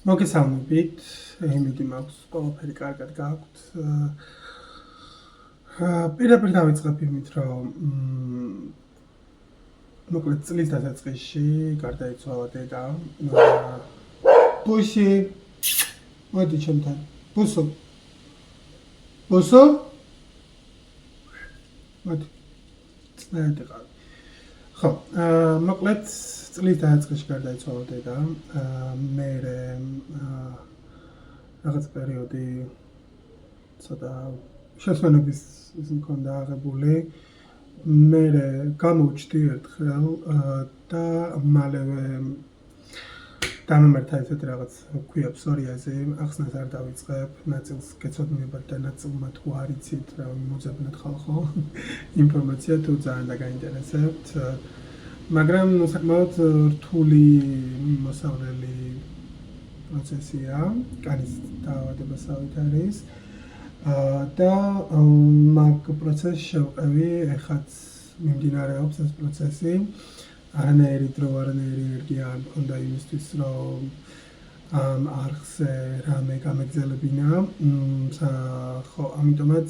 მოგესალმებით, იმედი მაქვს, ყველაფერი კარგად გაქვთ. პირდაპირ დავიწყებ იმით, რომ მოკლედ წლის დასაწყისში გარდაიცვალა დედა. ბუსი, მოდი ჩემთან. ბუსო. მოდი. წნედი ყავ. ხო, მოკლედ წლის დასაწყისში გარდაიცვალა დედა. მე რაღაც პერიოდი ცოტა შესვენების ის მქონდა აღებული. მე გამოვჩდი ერთხელ და მალევე დამემართა ესეთი რაღაც ქვია ფსორიაზი, ახსნას არ დავიწყებ, ნაწილს გეცოდინებათ და ნაწილმა თუ არ იცით რა მოძებნათ ხალხო ინფორმაცია თუ ძალიან დაგაინტერესებთ. მაგრამ საკმაოდ რთული მოსავლელი პროცესია, კანის დაავადებასავით არის. და მაგ პროცესს შევყევი, ეხაც მიმდინარეობს ეს პროცესი. არანაირი დრო, არანაირი ენერგია არ მქონდა იმისთვის, რომ ამ არხზე რამე გამეგზელებინა. ხო, ამიტომაც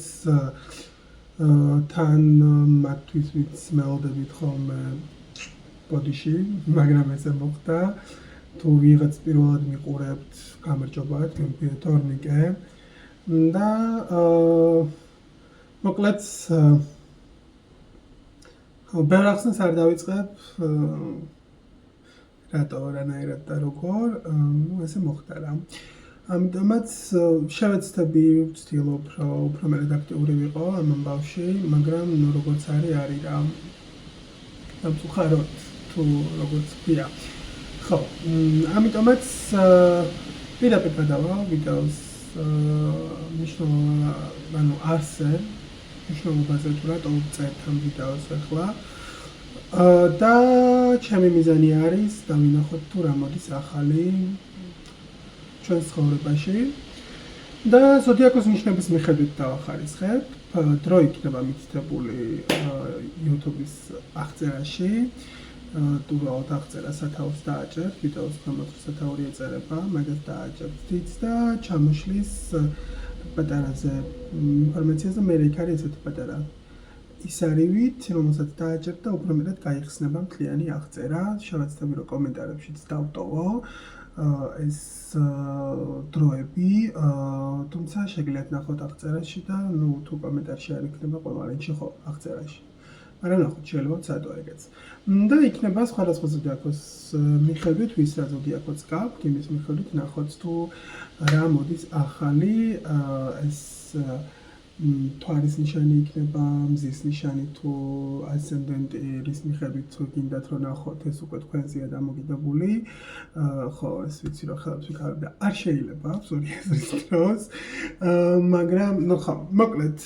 თან მათთვის ვიცმელდებით ხოლმე ბოდიში, მაგრამ ესე მოხდა. თუ ვიღაც პირველად მიყურებთ, გამარჯობათ, გემშვიდობთ თორნიკე. და მოკლედ ბევრ ახსნას არ დავიწყებ, რატო რანაირად და როგორ, ესე მოხდა რა. ამიტომაც შევეცდები, ვცდილობ, რომ უფრო მეტად აქტიური ვიყო ამ ამბავში, მაგრამ როგორც არის რა. სამწუხაროდ თუ როგორც ქვია. ხო, ამიტომაც პირდაპირ გადავა ვიდეოს მნიშვნელობაზე თუ რატო ვწერთ ამ ვიდეოს ახლა. და ჩემი მიზანი არის დავინახოთ თუ რა მოდის ახალი ჩვენს ცხოვრებაში. და ზოდიაქოს ნიშნების მიხედვით დავახარისხებ. დრო იქნება მითითებული YouTube-ის აღწერაში. თუ რაოდ აღწერა სათაურს დააჭერთ, ვიდეოს გამოსვლის სათაური ეწერება, მაგას დააჭერთ თიც და ჩამოშლის პატარაზე ინფორმაციაზე. მე იქ არის ესეთი პატარა ისარივით, რომელსაც დააჭერთ და უფრო მეტად გაიხსნება მთლიანი აღწერა. შევეცდები რომ კომენტარებშიც დავტოვო ეს დროები, თუმცა შეგიძლიათ ნახოთ აღწერაში და თუ კომენტარში არ იქნება ყველა რენჩი ხო აღწერაში. არა ნახოთ, შეიძლება ვცადო ეგეც. და იქნება სხვადასხვა ზოდიაქოს მიხედვით, ვის რა ზოდიაქოც გაქვთ, იმის მიხედვით ნახოთ თუ რა მოდის ახალი. ეს თვარის ნიშანი იქნება, მზის ნიშანი თუ ასცენდენტი, რის მიხედვით გინდათ რომ ნახოთ, ეს უკვე თქვენზეა დამოკიდებული. ხო, ეს ვიცი რომ ხელებს ვიქავებ და არ შეიძლება ფსორიაზის დროს, მაგრამ ხო, მოკლედ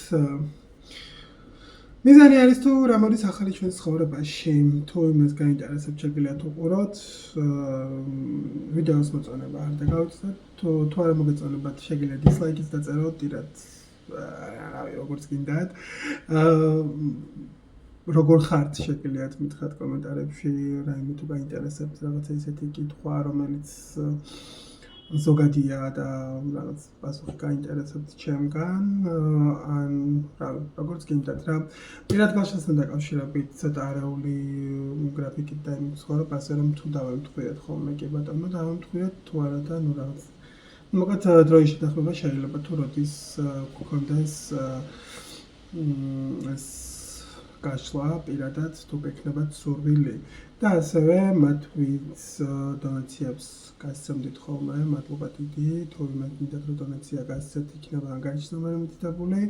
მიზანი არის თუ რა მოდის ახალი ჩვენს ცხოვრებაში. თუ იმას გაინტერესებთ, შეგიძლიათ უყუროთ. ვიდეოს მოწონება არ დაგავიწყდეთ. თუ არ მოგეწონებათ, შეგიძლიათ დისლაიქიც დაწეროთ, ტირად რავი, როგორც გინდათ. როგორ ხართ, შეგიძლიათ მითხრათ კომენტარებში, რაიმე თუ გაინტერესებთ რაღაცა ისეთი კითხვა, რომელიც ზოგადია და რაღაც პასუხი გაინტერესებთ ჩემგან, ან რავი, როგორც გინდათ რა. პირად გაშლასთან დაკავშირებით ცოტა არეული გრაფიკით და იმის სხვა, ასე რომ თუ დავემთხვიეთ ხოლმე, კი ბატონო, დავემთხვიეთ თუ არა და ნუ რაღაც. მოკლედ დროის შეთანხმება შეიძლება თუ როდის გქონდეს ეს გაშლა პირადად თუ გექნებათ სურვილი. და ასევე მათ ვინც დონაციებს გასცემდით ხოლმე, მადლობა დიდი, თუ იმათ მინდათ რომ დონაცია გასცეთ, იქნება ანგარიშნომერი მითითებული.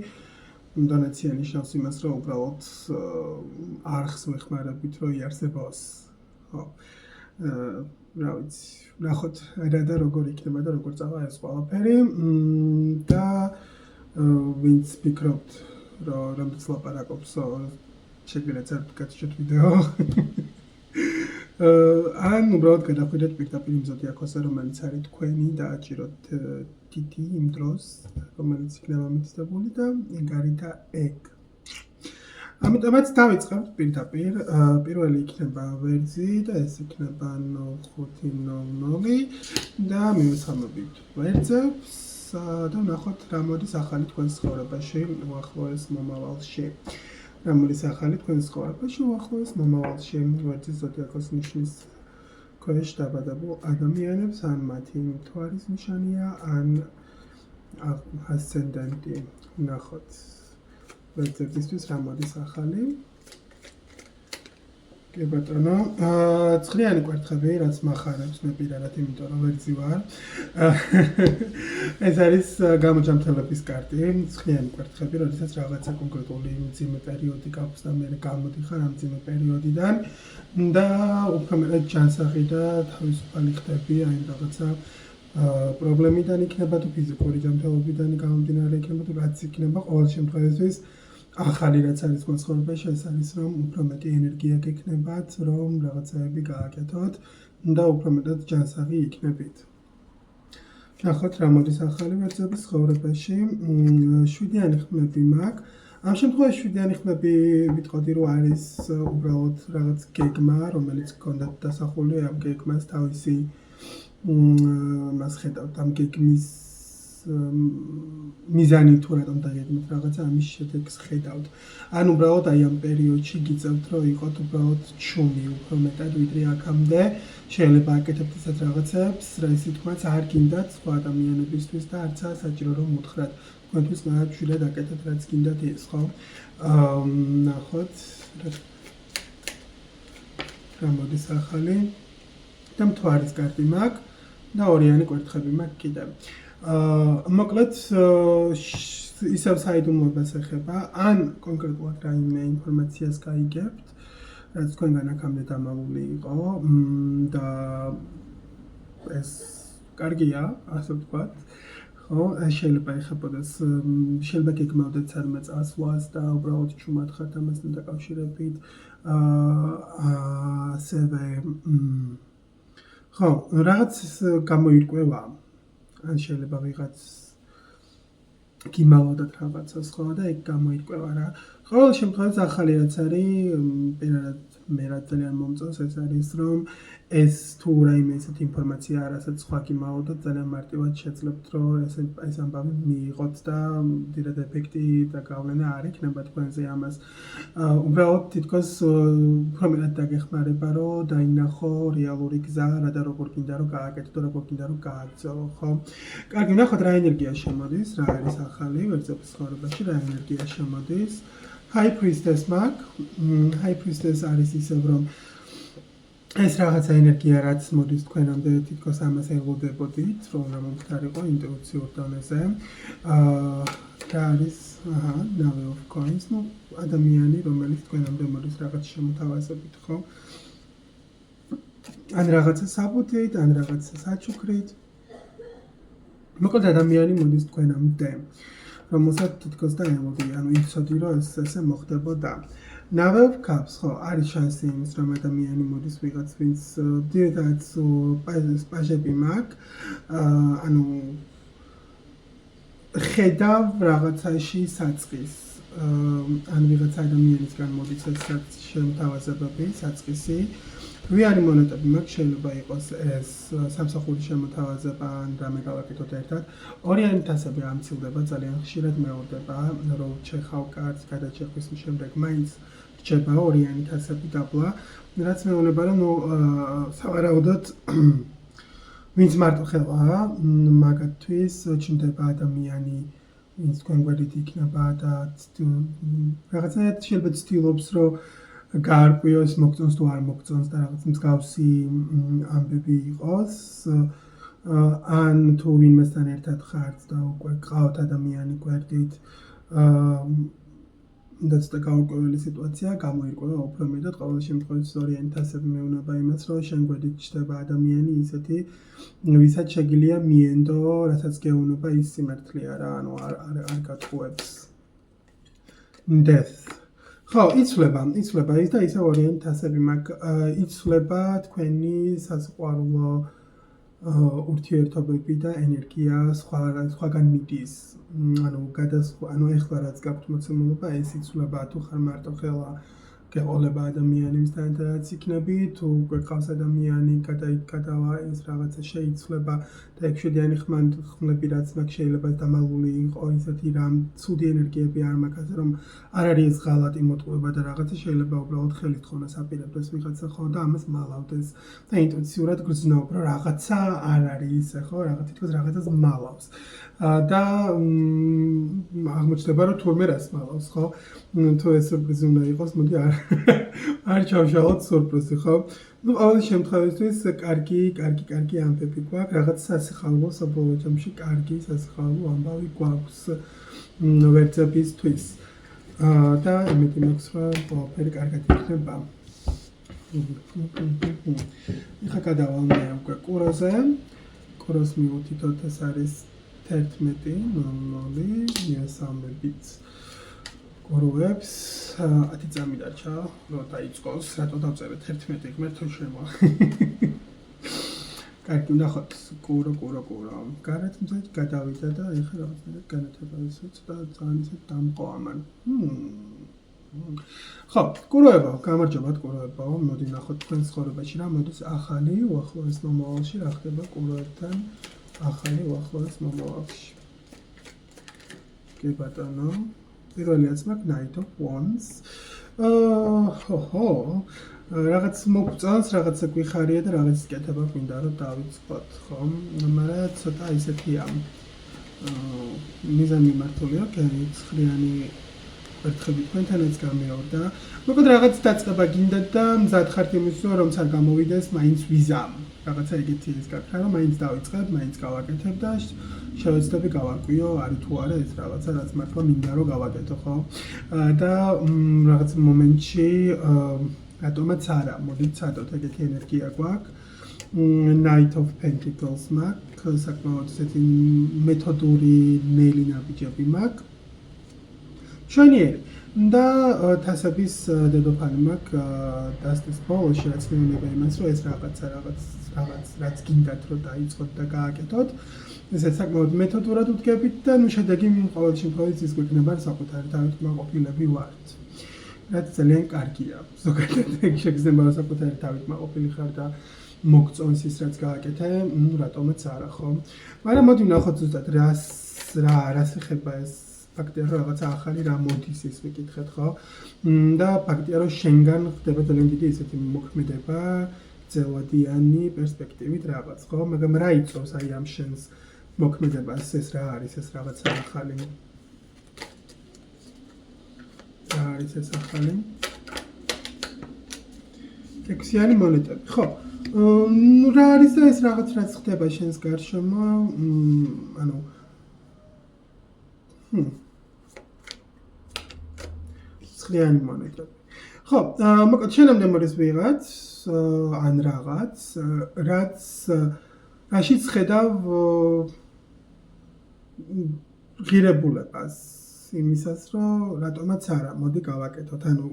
დონაცია ნიშნავს იმას, რომ უბრალოდ არხს ვეხმარებით, რომ იარსებოს. ხო. რა ვიცი, ნახოთ რა და როგორ იქნება და როგორ წავა ეს ყველაფერი. და ვინც ფიქრობთ, რომ რამდენიც ლაპარაკობს, შეგიძლიათ გაგიჩვენოთ ვიდეო. ან უბრალოდ გადახვიდეთ პირდაპირ იმ ზოდიაქოსზე, რომელიც არის თქვენი და აჭიროთ დიდი იმ დროს, რომელიც იქნება მითითებული და ეგ არის და ეგ. ამიტომაც დავიწყებთ პირდაპირ. პირველი იქნება ვერძი და ეს იქნება 0500 და მივეცამებით ვერძებს და ვნახოთ რა მოდის ახალი თქვენს ცხოვრებაში უახლოეს მომავალში. რა მოდის ახალი თქვენს ცხოვრებაში უახლოეს მომავალში. ვერძის ზოდიაქოს ნიშნის ქვეშ დაბადებულ ადამიანებს ან მათი მთვარის ნიშანია ან ასცენდენტი. ვნახოთ ვერძებისთვის რა მოდის ახალი. კი ბატონო, ცხრიანი კვერთხები, რაც მახარებს მე პირადად, იმიტომ რომ ვერძი ვარ. ეს არის გამოჯამთელების კარტი, ცხრიანი კვერთხები, როდესაც რაღაცა კონკრეტული მძიმე პერიოდი გაქვს და მე გამოდიხარ ამ მძიმე პერიოდიდან და უფრო მეტად ჯანსაღი და თავისუფალი ხდები, აი რაღაცა პრობლემიდან იქნება თუ ფიზიკური ჯანმრთელობიდან გამომდინარე იქნება თუ რაც იქნება, ყოველ შემთხვევაში ახალი რაც არის განსხვავებაში ეს არის რომ უფრო მეტი ენერგია გექნებათ რომ რაღაცაები გააკეთოთ და უფრო მეტად ჯანსაღი იქნებით. ნახოთ რა მოდის ახალი ვერძების ცხოვრებაში. 7-იანი ხმები მაქვს. ამ შემთხვევაში 7-იანი ხმები ვიტყოდი რომ არის უბრალოდ რაღაც გეგმა რომელიც გქონდათ დასახული ამ გეგმას თავისი მას ხედავთ ამ გეგმის მიზანი თუ რატომ დაგეგმეთ რაღაცა ამის შედეგს ხედავთ. ან უბრალოდ აი ამ პერიოდში გიწევთ რომ იყოთ უბრალოდ ჩუმი უფრო მეტად ვიდრე აქამდე. შეიძლება აკეთებთ ისეთ რაღაცებს, ისე თქვაც არ გინდათ სხვა ადამიანებისთვის და არცაა საჭირო რომ უთხრათ. თქვენთვის მაგათ შვილად აკეთეთ რაც გინდათ ის, ხო? ნახოთ რა მოდის ახალი და მთვარის კარტი მაქვს და ორიანი კვერთხები მაქვს კიდევ. მოკლედ ისევ საიდუმლოებას ეხება, ან კონკრეტულად რაიმე ინფორმაციას გაიგებთ, რაც თქვენგან აქამდე დამალული იყო და ეს კარგია, ასე ვთქვათ. ხო, შეიძლება ეხებოდეს, შეიძლება გეგმავდეთ სადმე წასვლას და უბრალოდ ჩუმად ხართ ამასთან დაკავშირებით. ასევე ხო, რაღაც გამოირკვევა. ან შეიძლება ვიღაც გიმალოდათ რაღაცას ხო და ეგ გამოირკვევა რა. ყოველ შემთხვევაში ახალი რაც არის, პირადად მე რა ძალიან მომწონს ეს არის რომ ეს თუ რაიმე ესეთი ინფორმაცია რასაც სხვა გიმალოდოთ ძალიან მარტივად შეძლებთ რომ ეს ამბავი მიიღოთ და დიდად ეფექტი და გავლენა არ იქნება თქვენზე ამას. უბრალოდ თითქოს უფრო მეტად დაგეხმარება რომ დაინახო რეალური გზა რა და როგორ გინდა რომ გააკეთო და როგორ გინდა რომ გააგრძელო, ხო? კარგი, ნახოთ რა ენერგია შემოდის, რა არის ახალი ვერძების ცხოვრებაში, რა ენერგია შემოდის. High Priestess მაქვს. High Priestess არის ისევ რომ ეს რაღაცა ენერგია რაც მოდის თქვენამდე თითქოს ამას ელოდებოდით, რომ რა მომხდარიყო ინტუიციურ დონეზე. და არის, Nine of Coins, ну, ადამიანი, რომელიც თქვენამდე მოდის რაღაც შემოთავაზებით, ხო? ან რაღაცა საბუთით, ან რაღაცა საჩუქრით. მოკლედ ადამიანი მოდის თქვენამდე, რომელსაც თითქოს და ელოდი, ანუ იცოდი რომ ეს ესე მოხდებოდა. Nine of Cups, ხო, არის შანსი იმის რომ ადამიანი მოდის ვიღაც ვინც დიდად პაჟები მაქვს, ანუ ხედავ რაღაცაში საწყის, ან ვიღაც ადამიანისგან მოდის ეს შემოთავაზებები, საწყისი. რვიანი მონეტები მაქვს, შეიძლება იყოს ეს სამსახურის შემოთავაზება ან რამე გავაკეთოთ ერთად. ორიანი თასები ამცილდება, ძალიან ხშირად მეორდება, რომ ჩეხავ კარტს გადაჭერხვის შემდეგ მაინც რჩება ორიანი თასები დაბლა, რაც მეუბნება რომ სავარაუდოდ ვინც მარტო ხელაა, მაგათთვის ჩნდება ადამიანი, ვინც თქვენ გვერდით იქნება და რაღაცნაირად შეიძლება ცდილობს, რომ გაარკვიოს, მოგწონს თუ არ მოგწონს და რაღაც მსგავსი ამბები იყოს. ან თუ ვინმესთან ერთად ხართ და უკვე გყავთ ადამიანი გვერდით, და ცოტა გაურკვეველი სიტუაცია გამოირკვევა უფრო მეტად. ყოველ შემთხვევაში ორიანი თასები მეუბნება იმას, რომ შენ გვერდით ჩნდება ადამიანი ისეთი, ვისაც შეგიძლია მიენდო, რასაც გეუბნება ის სიმართლეა რა, ანუ არ გატყუებს. Death. ხო, იცვლება ის და ისე ორიანი თასები მაქვს, იცვლება თქვენი სასიყვარულო ურთიერთობები და ენერგია სხვაგან მიდის. ანუ ეხლა რაც გაქვთ მოცემულობა, ეს იცვლება თუ ხარ მარტო ხელა გეყოლება ადამიანის თანაც იქნები, თუ უკვე ყავს ადამიანი, გადავა ეს რაღაცა შეიცვლება და ეგ შედიანი ხმლები რაც მაგ შეიძლება დამალული იყო ისეთი რამ ცუდი ენერგიები არ მაქვს, რომ არ არის ეს ღალატი მოტყუება და რაღაცა შეიძლება უბრალოდ ხელით ხონას აპირებდეს ვიღაცა ხო და ამას მალავდეს და ინტუიციურად გრძნობ, რომ რაღაცა არ არის ისე ხო, რაღაც თითქოს რაღაცას მალავს. და აღმოჩნდება, რომ თურმე რას მალავს, ხო? თუ ეს სურპრიზი უნდა იყოს, მოდი არ ჩავშალოთ სურპრიზი, ხო? ну, ყოველ შემთხვევაში კარგი ამბები გვაქვს, რაღაც სასიხალო საბოლოო ჯამში კარგი სასიხალო ამბავი გვაქვს ვერცებისთვის. და იმედი მაქვს, რომ ყველაფერი კარგად იქნება. ეხლა გადავალ მე უკვე კუროზე. კუროს მივუთითოთ ეს არის 11:00 მიესალმებით კუროებს 10 წამი დარჩა რომ დაიწყოს რატო დავწერეთ 11 ღმერთო შემო კარგი ნახოთ კურო გარეთ მზად გადავიდა და ეხლა რაღაცნაირად განათება ისეც და ძალიან ისე დამყო ამან ხო კუროებო გამარჯობათ კუროებო მოდი ნახოთ თქვენ ცხოვრებაში რა მოდის ახალი უახლოეს მომავალში რა ხდება კუროებთან ახალი უახლოეს მომავალში კი ბატონო პირველი აცმაკ Knight of Wands რაღაც მოგწონს რაღაცა გვიხარია და რაღაც კეთება გვინდა რომ დავიწყოთ ხო მაგრამ ცოტა ისეთია მიზანი მართულია კერიცხრიანი ერთხები თქვენთანაც გამეორდა მოკლედ რაღაც დაწყება გინდა და მზად ხართ იმისო რომ თან გამოვიდეს მაინც ვიზამ რაღაცა ეგეთი ის გაქრა რომ მაინც დავიწყებ მაინც გავაკეთებ და შევეცდები გავარკვიო არის თუ არა ეს რაღაცა რაც მართლა მინდა რომ გავაკეთო ხო და რაღაც მომენტში რატომაც არა მოდით ცადოთ ეგეთი ენერგია გვაქვს Knight of Pentacles მაქვს საკმაოდ ისეთი მეთოდური ნელი ნაბიჯები მაქვს შენიერი და თასების დედოფალი მაქვს დასტის ბოლოში რაც მეუბნება იმას რომ ეს რაღაც რაც გინდათ რომ დაიწყოთ და გააკეთოთ ესე საკმაოდ მეთოდურად უდგებით და ნუ შედეგი ყოველ შემთხვევაში ის გვექნება საკუთარი თავისმაყოფილები ვართ რაც ძალიან კარგია ზოგადად ეგ შეგრძნება საკუთარი თავისმაყოფილი ხარ და მოგწონს ის რაც გააკეთე ნუ რატომაც არა ხო მაგრამ მოდი ვნახოთ ზუსტად რას ეხება ეს ფაქტია რომ რაღაცა ახალი რა მოდის ის ვიკითხეთ ხო და ფაქტია რომ შენგან ხდება ძალიან დიდი ისეთი მოქმედება ძელვადიანი პერსპექტივით რაღაც ხო მაგრამ რა იწვევს აი ამ შენს მოქმედებას ეს რა არის ეს რაღაცა ახალი რა არის ეს ახალი ექვსიანი მონეტები ხო ნუ რა არის და ეს რაღაც რაც ხდება შენს გარშემო ანუ ცხრიანი მონეტები ხო მოკლედ შენამდე მოდის ვიღაც ან რაღაც რაც რაშიც ხედავ ღირებულებას იმისას რომ რატომაც არა მოდი გავაკეთოთ ანუ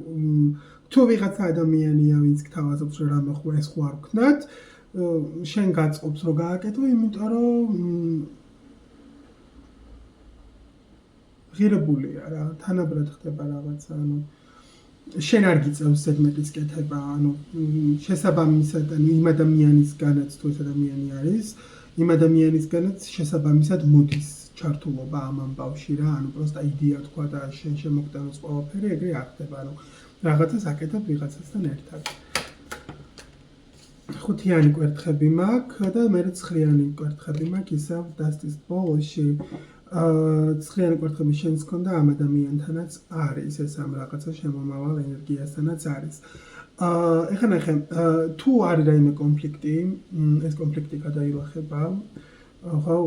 თუ ვიღაცა ადამიანია ვინც გთავაზობს რომ რამე ხო ეს ხო არ ვქნათ შენ გაწყობს რომ გააკეთო იმიტომ რომ ღირებულია რა თანაბრად ხდება რაღაცა ანუ შენ არ გიწევს ზედმეტის კეთება ანუ შესაბამისად ანუ იმ ადამიანისგანაც თუ ეს ადამიანი არის იმ ადამიანისგანაც შესაბამისად მოდის ჩართულობა ამ ამბავში რა ანუ პროსტა იდეა თქვა და შენ შემოგტანოს ყველაფერი ეგრე არ ხდება ანუ რაღაცას აკეთებ ვიღაცასთან ერთად ხუთიანი კვერთხები მაქვს და მე ცხრიანი კვერთხები მაქვს ისევ დასტის ბოლოში ცხრიანი კვერთხები შენს ქონდა ამ ადამიანთანაც არის ეს ამ რაღაცა შემომავალ ენერგიასთანაც არის ეხლა ნახე თუ არის რაიმე კონფლიქტი ეს კონფლიქტი გადაილახება ხო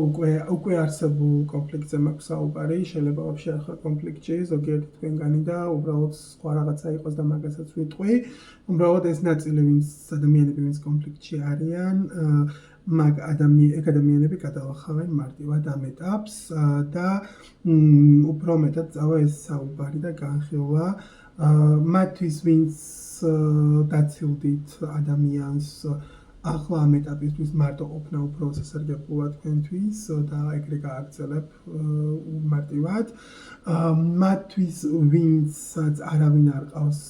უკვე არსებულ კონფლიქტზე მაქვს საუბარი შეიძლება ვაფშე ახლა კონფლიქტი ზოგიერთი თქვენგანი და უბრალოდ სხვა რაღაცა იყოს და მაგასაც ვიტყვი უბრალოდ ეს ნაწილი ვინც ადამიანები ვინც კონფლიქტში არიან მაგ ადამიანები გადავახავენ მარტივად ამ ეტაპს და უფრო მეტად წავა ეს საუბარი და განხილვა მათთვის ვინც დაცილდით ადამიანს ახლა ამ ეტაპისთვის მარტო ყოფნა უფრო სასარგებლოა თქვენთვის და ეგრე გააგრძელებ მარტივად მათთვის ვინცაც არავინ არ ყავს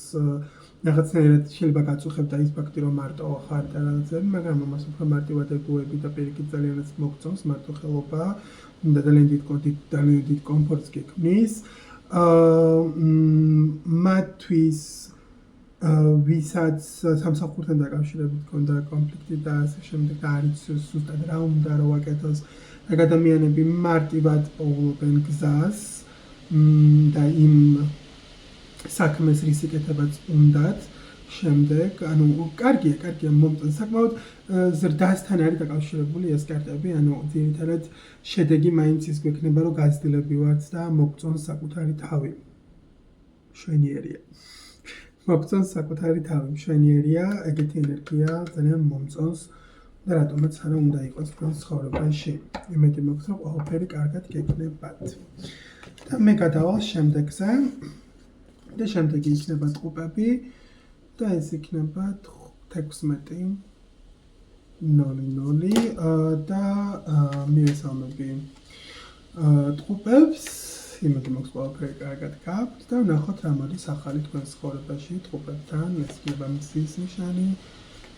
რაღაცნაირად შეიძლება გაწუხებ და ის ფაქტი რომ მარტო ხარ და რაღაცები, მაგრამ ამას უფრო მარტივად ეგუები და პირიქით ძალიანაც მოგწონს მარტოხელობა, უნდა ძალიან დიდ კომფორტს გექმნის. მათთვის ვისაც სამსახურთან დაკავშირებით ჰქონდა კონფლიქტი და ასე შემდეგ და არ იცის ზუსტად რა უნდა რომ აკეთოს, ეგ ადამიანები მარტივად პოულობენ გზას და იმ საქმეს რის იკეთებაც უნდათ შემდეგ, ანუ კარგია მომწონს საკმაოდ ზრდასთან არის დაკავშირებული ეს კარტები, ანუ ძირითადად შედეგი მაინც ის გვექნება რომ გაზრდილები ვართ და მოგწონს საკუთარი თავი. მშვენიერია. მოგწონს საკუთარი თავი, მშვენიერია, ეგეთი ენერგია ძალიან მომწონს და რატომაც არა უნდა იყოს თქვენ ცხოვრებაში. იმედი მაქვს რომ ყველაფერი კარგად გექნებათ. და მე გადავალ შემდეგზე. და შემდეგი იქნება ტყუპები და ეს იქნება 16 00 და მივესალმები ტყუპებს, იმედი მაქვს ყველაფერი კარგად გაქვთ და ვნახოთ რა მოდის ახალი თქვენს ცხოვრებაში ტყუპებთან, ეს იქნება მისის ნიშანი,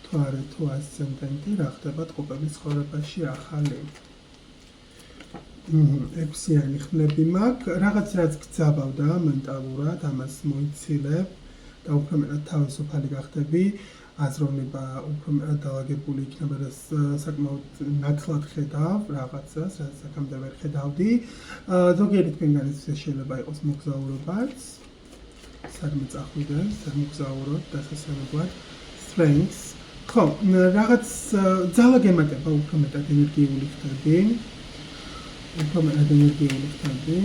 თუ არა თუ ასცენდენტი, რა ხდება ტყუპების ცხოვრებაში ახალი. 6-იანი ხმლები მაქვს, რაღაც რაც გძაბავდა მენტალურად, ამას მოიცილებ და უფრო მეტად თავისუფალი გახდები, აზროვნება უფრო მეტად დაალაგებული იქნება და საკმაოდ ნათლად ხედავ რაღაცას, რაც აქამდე ვერ ხედავდი. ზოგიერთი თქვენგანից შეიძლება იყოს მოგზაურობაც, სადმე წახვიდეს, მოგზაურობ დასასვენებლად, strengths. ხო, რაღაც ძალა გემატება უფრო მეტად ენერგიული ხდები. უფრო მეტად ენერგიული ხდები.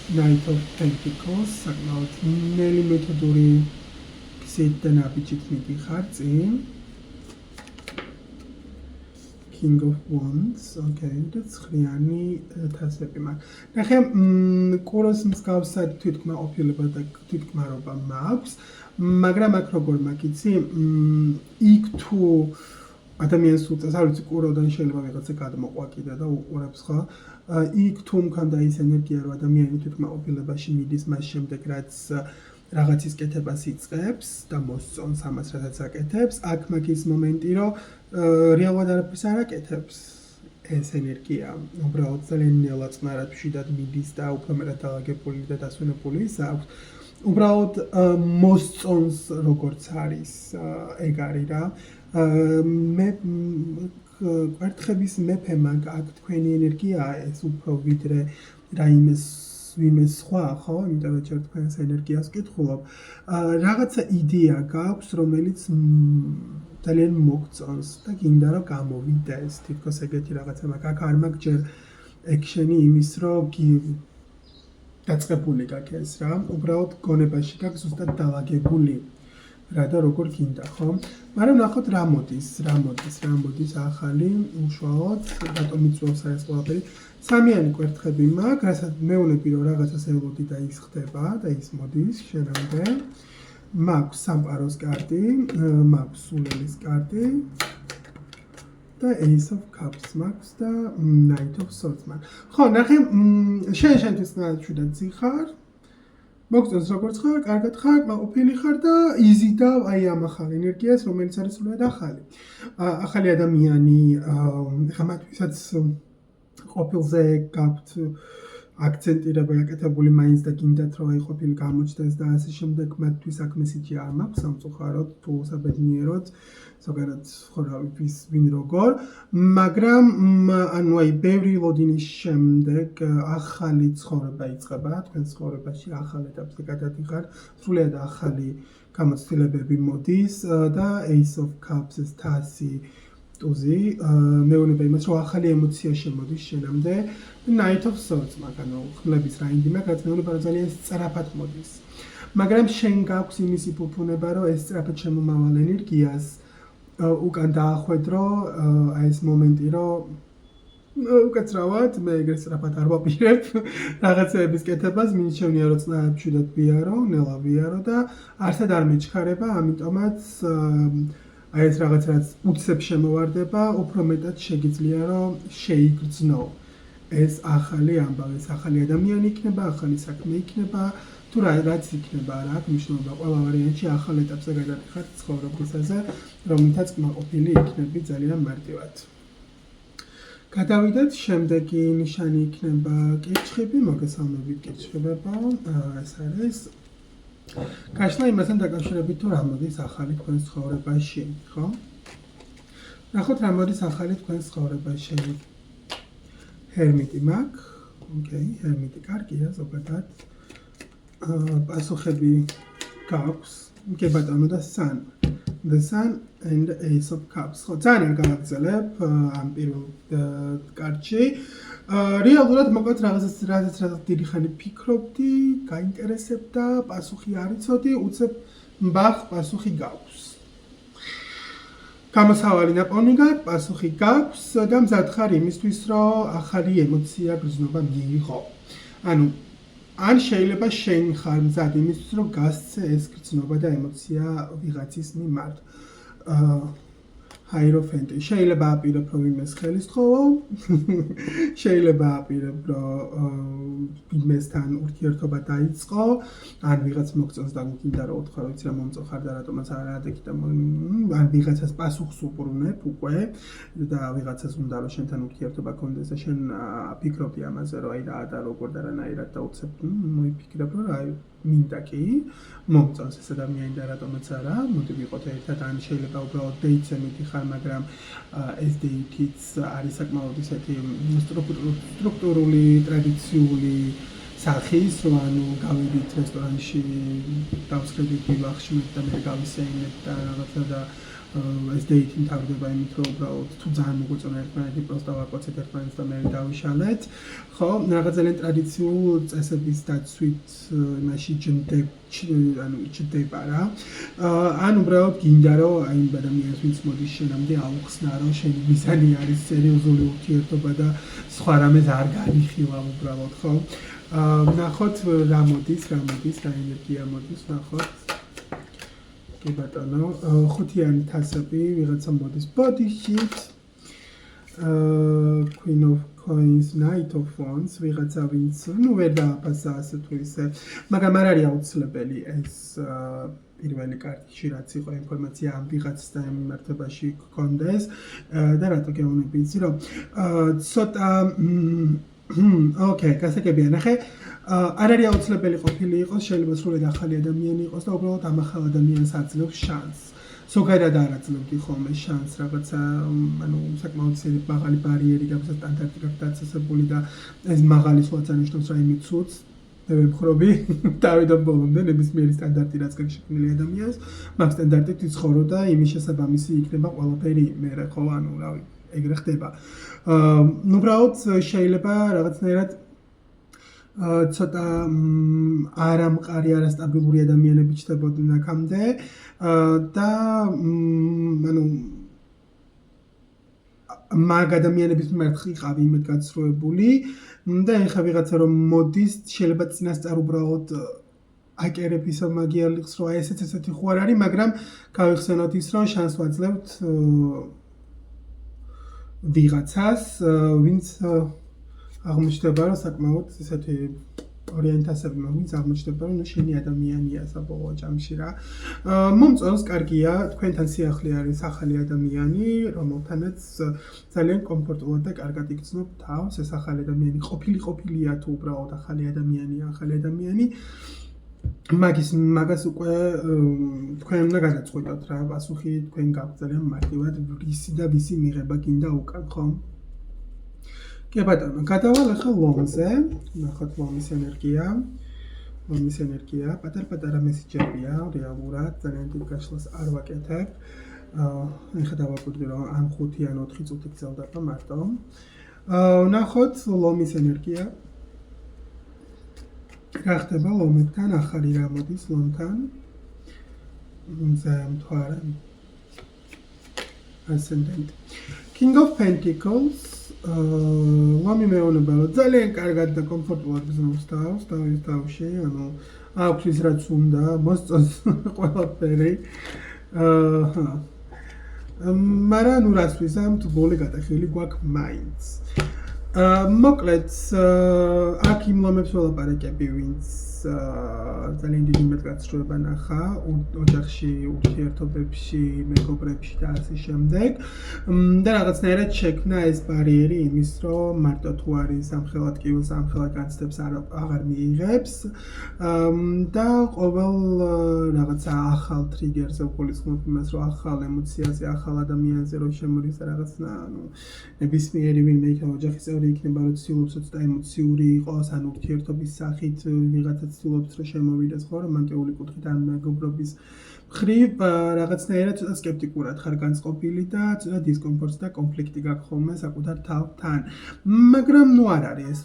Knight of Pentacles, საკმაოდ ნელი მეთოდური გზით და ნაბიჯით მიდიხარ წინ. King of Wands, okay, და ცხრიანი თასები მაქვს. ნახე, კუროს მსგავსად თვითკმაყოფილება და თვითკმარობა მაქვს, მაგრამ აქ როგორ მაქვს, იცი, იქ თუ ადამიანს უწევს, არ ვიცი, კუროდან შეიძლება ვიღაცა გადმოყვა კიდე და უყურებს ხო? იქ თუ მქონდა ის ენერგია, რომ ადამიანი თვითკმაყოფილებაში მიდის მას შემდეგ, რაც რაღაცის კეთებას იწყებს და მოსწონს ამას, რასაც აკეთებს, აქ მაქვს ის მომენტი, რომ რეალურად არაფერს არ აკეთებს ეს ენერგია. უბრალოდ ძალიან ნელაწყნარად მშვიდად მიდის და უფრო მეტად დაალაგებული და დასვენებული ის აქვს. უბრალოდ მოსწონს როგორც არის, ეგ არის რა. მე კვერთხების მეფე მაქვს, აქ თქვენი ენერგიაა ეს უფრო ვიდრე ვინმე სხვა, ხო? იმიტომ რომ ჯერ თქვენს ენერგიას ვკითხულობ. რაღაცა იდეა გაქვს, რომელიც ძალიან მოგწონს და გინდა რომ გამოვიდეს, თითქოს ეგეთი რაღაცა მაქვს. აქ არ მაქვს ჯერ ექშენი იმის, რომ დაწყებული გაქვს ეს რა, უბრალოდ გონებაში გაქვს ზუსტად დაალაგებული. რა და როგორ გინდა, ხო? მაგრამ ნახოთ რა მოდის ახალი, უშუალოდ, რატომ იწვევს ეს ყველაფერი. სამიანი კვერთხები მაქვს, რასაც მეუბნები რომ რაღაცას ელოდი და ის ხდება და ის მოდის შენამდე. მაქვს სამყაროს კარტი, მაქვს სულელის კარტი და Ace of Cups მაქვს და Knight of Swords მაქვს. ხო, ნახე, შენთვის ნაჩვენად ზიხარ. მოგწონს როგორც ხარ, კარგად ხარ, კმაყოფილი ხარ და იზიდავ აი ამ ახალ ენერგიას, რომელიც არის სულად ახალი. ახალი ადამიანი, ხა მათთვისაც ყოფილზე გაქვთ აქცენტირება გაკეთებული მაინც და გინდათ რომ აი ყოფილი გამოჩნდეს და ასე შემდეგ, მათთვის აქ მესიჯი არ მაქვს სამწუხაროდ თუ საბედნიეროდ, ზოგადად ხო რა ვის ვინ როგორ, მაგრამ ანუ აი ბევრი ლოდინის შემდეგ ახალი ცხოვრება იწყება თქვენ ცხოვრებაში, ახალ ეტაპზე გადადიხარ, სრულიად ახალი გამოცდილებები მოდის და Ace of Cups ეს თასი ტუზი მეუბნება იმას, რომ ახალი ემოცია შემოდის შენამდე. Knight of Swords მაქვს, ანუ ხმლების რაინდი მაქვს, რაც მეუბნება რომ ძალიან სწრაფად მოდის. მაგრამ შენ გაქვს იმის იფუფუნება, რომ ეს სწრაფად შემომავალ ენერგიას უკან დაახვედრო აი ეს მომენტი, რომ უკაცრავად, მე ეგრე სწრაფად არ ვაპირებ რაღაცების კეთებას, მინდა შევნია რომ წნაად მშვიდად ვიარო, ნელა ვიარო და არსად არ მეჩქარება, ამიტომაც აი ეს რაღაც რაც უცებ შემოვარდება, უფრო მეტად შეგიძლია რომ შეიგრძნო. ეს ახალი ამბავი, ეს ახალი ადამიანი იქნება, ახალი საქმე იქნება, თუ რაც იქნება რა აქვს მნიშვნელობა ყველა ვარიანტში ახალ ეტაპზე გადადიხართ ცხოვრებისაზე, რომლითაც კმაყოფილი იქნები ძალიან მარტივად. გადავიდეთ, შემდეგი ნიშანი იქნება კირჩხიბი, მოგესალმებით კირჩხიბებო, ეს არის გაშლა იმასთან დაკავშირებით თუ რა მოდის ახალი თქვენს ცხოვრებაში, ხო? ნახოთ რა მოდის ახალი თქვენს ცხოვრებაში. ჰერმიტი მაქვს, ოკეი, ჰერმიტი კარგია ზოგადად. პასუხები გაქვს, კი ბატონო და Sun. The Sun and the Ace of Cups. ხო, ძალიან გავაგზავნებ ამ პირველ კარტში. რეალურად მოკლედ რაღაცას დიდი ხანი ფიქრობდი, გაინტერესებდა, პასუხი არ იცოდი, უცებ მბახ პასუხი გაქვს. გამოსავალი ნაპოვნი გაქვს, პასუხი გაქვს და მზად ხარ იმისთვის, რომ ახალი ემოცია გრძნობა მიიღო. ანუ ან შეიძლება შენ ხარ მზად იმისთვის, რომ გასცე ეს გრძნობა და ემოცია ვიღაცის მიმართ. ჰაიროფენტი. შეიძლება აპირებ, რომ იმეს ხელის თხოვო, შეიძლება აპირებ, რომ იმესთან ურთიერთობა დაიწყო, ან ვიღაც მოგწონს და გინდა რომ უთხრა, რომ იცი რა მომწონხარ და რატომაც არ ადექი და ან ვიღაცას პასუხს უყურნებ უკვე და ვიღაცას უნდა რომ შენთან ურთიერთობა გქონდეს და შენ ფიქრობდი ამაზე, რომ აი რა და როგორ და რანაირად და უცებ მოიფიქრებ, რომ აი მინდა კი მომწონს ეს ადამიანი და რატომაც არა, მოდი ვიყოთ ერთად, ან შეიძლება უბრალოდ დეიტზე მიდიხარ, მაგრამ ეს დეიტიც არის საკმაოდ ისეთი სტრუქტურული, ტრადიციული სახის, რომ ანუ გავიდით რესტორანში, დავსხდებით ვახშმით და მე გავისეინებ და რაღაცა და ეს დეიტი მთავრდება იმით, რომ უბრალოდ თუ ძალიან მოგვეწონა ერთმანეთი, პროსტა ვაკოცეთ ერთმანეთს და მე დავიშალეთ. ხო, რაღაც ძალიან ტრადიციულ წესების დაცვით იმაში ჭდება რა. ან უბრალოდ გინდა რომ აი იმ ადამიანს ვინც მოდის შენამდე აუხსნა, რომ შენი მიზანი არის სერიოზული ურთიერთობა და სხვა რამეს არ განიხილავ უბრალოდ, ხო? ნახოთ რა მოდის, რა ენერგია მოდის, ნახოთ. კი ბატონო, ხუთიანი თასები, ვიღაცა მოდის body sheet, Queen of Coins, Knight of Wands, ვიღაცა ვინც, ვერ დააფასა ასე თუ ისე, მაგრამ არ არის აუცილებელი ეს პირველი კარტში რაც იყო ინფორმაცია ამ ვიღაცთან მიმართებაში გქონდეს და რატო გეუბნები იცი რომ ცოტა ოკეი, გასაგებია, ნახე, არ არის აუცილებელი ყოფილი იყოს, შეიძლება სრულად ახალი ადამიანი იყოს და უბრალოდ ამ ახალ ადამიანს აძლევს შანსს. ზოგადად არ აძლევდი ხოლმე შანსს რაღაცა, ანუ საკმაოდ მაღალი ბარიერი გაქვს, სტანდარტი გაქვს დაწესებული და ეს მაღალი სულაც ანიშნავს რაიმე ცუდს. მე ვემხრობი დავიდან ბოლომდე ნებისმიერი სტანდარტი რაც გაქვს შექმნილი ადამიანს, მაგ სტანდარტით იცხოვრო და იმის შესაბამისი იქნება ყველაფერი მერე, ხო, ანუ რავი, ეგრე ხდება. უბრალოდ შეიძლება რაღაცნაირად ცოტა არამყარი, არასტაბილური ადამიანები ჩნდებოდნენ აქამდე და ანუ მაგ ადამიანების მიმართ იყავი იმედგაცრუებული და ეხლა ვიღაცა რომ მოდის, შეიძლება წინასწარ უბრალოდ აკერებ ისო მაგიალიხს, რომ აი ესეც ესეთი ხო არ არის, მაგრამ გავიხსენოთ ის, რომ შანსს ვაძლევთ ვიღაცას, ვინც აღმოჩნდება, რომ საკმაოდ ისეთი ორიენტაციები მაქვს, აღმოჩნდება, რომ შენი ადამიანია საბოლოო ჯამში რა. მომწონს, კარგია, თქვენთან სიახლე არის ახალი ადამიანი, რომელთანაც ძალიან კომფორტულად და კარგად იგრძნობ თავს, ეს ახალი ადამიანი ყოფილია თუ უბრალოდ ახალი ადამიანი. მაგას უკვე თქვენ უნდა გადაწყვეტოთ რა, პასუხი თქვენ გაქვთ ძალიან მარტივად, ვისი და ვისი მიღება გინდა უკან, ხო? კი ბატონო, გადავალ ახლა ლომზე, ნახოთ ლომის ენერგია, პატარ-პატარა მესიჯებია, რეალურად, ძალიან დიდ გაშლას არ ვაკეთებ. ეხლა დავაკვირდი, რომ ამ 5 ან 4 წუთი გრძელდება მარტო. ნახოთ ლომის ენერგია. რა ხდება ლომებთან, ახალი რა მოდის ლომთან. მთვარე. Ascendant. King of Pentacles. ლომი მეუბნება, რომ ძალიან კარგად და კომფორტულად გრძნობს თავს, თავის თავში, ანუ აქვს ის რაც უნდა, მოსწონს ყველაფერი. მაგრამ ნუ რას ვიზამთ, ბოლი გატეხილი გვაქვს მაინც. მოკლედ, აქ იმ ლომებს ველაპარაკები, ვინც ძალიან დიდი მეტგაცრუება ნახა ოჯახში, ურთიერთობებში, მეგობრებში და ასე შემდეგ. და რაღაცნაირად შექმნა ეს ბარიერი იმის, რომ მარტო თუ არის ამხელა ტკივილს, ამხელა განცდებს აღარ მიიღებს და ყოველ რაღაცა ახალ ტრიგერზე უყურისხმობ იმას, რომ ახალ ემოციაზე, ახალ ადამიანზე რომ შემოდის რაღაცა, ნებისმიერი ვინმე იქნება ოჯახის წევრი იქნება, რომ ცდილობს ცოტა ემოციური იყოს, ან ურთიერთობის სახით ვიღაცა ცდილობს რომ შემოვიდეს, ხო, რომანტიკული კუთხით ან მეგობრობის მხრივ რაღაცნაირად ცოტა სკეპტიკურად ხარ განწყობილი და ცოტა დისკომფორტს და კონფლიქტი გაქვს ხოლმე საკუთარ თავთან. მაგრამ ნუ არ არის ეს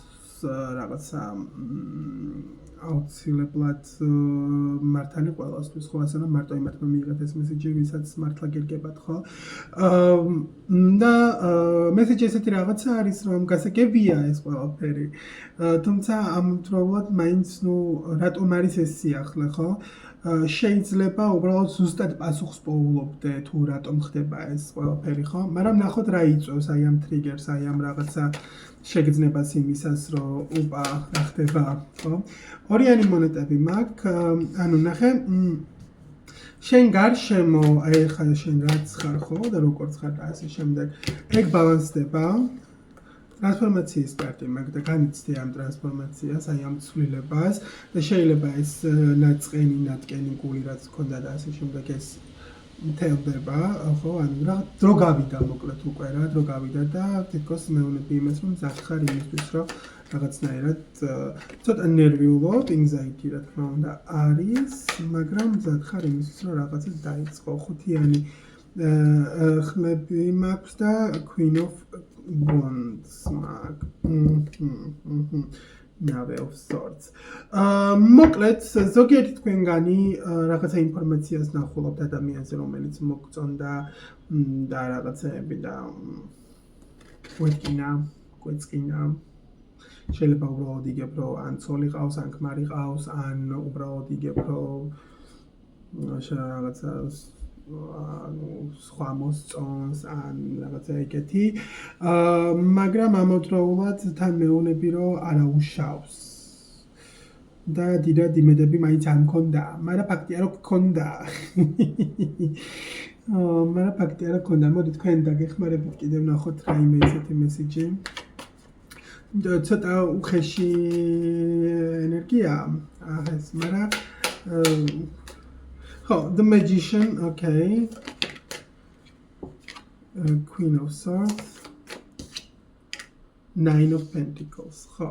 რაღაცა აუცილებლად მართალი ყველასთვის, ხო, ასე რომ მარტო იმათმა მიიღეთ ეს მესეჯი, ვისაც მართლა გერგებათ, ხო? და მესეჯი ესეთი რაღაცა არის, რომ გასაგებია ეს ყველაფერი. თუმცა ამავდროულად მაინც ნუ რატომ არის ეს სიახლე, ხო? შეიძლება უბრალოდ ზუსტად პასუხს პოულობდე თუ რატომ ხდება ეს ყველაფერი, ხო? მაგრამ ნახოთ რა იწვევს აი ამ ტრიგერს, აი ამ რაღაცა შეგრძნებას იმისას, რომ ოპა, რა ხდება, ხო? ორიანი მონეტები მაქვს, ანუ ნახე, შენ გარშემო, აი ხა შენ რაც ხარ, ხო, და როგორც ხარ და ასე შემდეგ, ეგ ბალანსდება. ტრანსფორმაციის კარტი მაქვს და განიცდი ამ ტრანსფორმაციას, აი ამ ცვლილებას და შეიძლება ეს ნაწყენი, ნატკენი გული რაც გქონდა და ასე შემდეგ ეს მთელდება, ხო, ანუ რა დრო გავიდა მოკლედ უკვე რა, დრო გავიდა და თითქოს მეუბნები იმას, რომ მზად ხარ იმისთვის, რომ რაღაცნაირად ცოტა ნერვიულობ, anxiety რა თქმა უნდა არის, მაგრამ მზად ხარ იმისთვის, რომ რაღაცა დაიწყო. ხუთიანი ხმები მაქვს და Queen of Wands მაქვს. Nave of Swords. მოკლედ, ზოგიერთი თქვენგანი რაღაცა ინფორმაციას ნახულობთ ადამიანზე, რომელიც მოგწონდა და რაღაცეები და გვეწყინა. შეიძლება უბრალოდ იგებ, რომ ან ცოლი ყავს, ან ქმარი ყავს, ან უბრალოდ იგებ, რომ რაღაცა სხვა მოსწონს, ან რაღაცა ეგეთი. მაგრამ ამავდროულად თან მეუბნები, რომ არა უშავს. და დიდად იმედები მაინც არ მქონდა, მაგრამ ფაქტია, რომ გქონდა. მაგრამ ფაქტია, რომ გქონდა. მოდი თქვენ დაგეხმარებით კიდევ ნახოთ რაიმე ესეთი მესიჯი. ცოტა უხეში ენერგია ეს, მაგრამ the Magician, okay. Queen of Swords. Nine of Pentacles. ხო.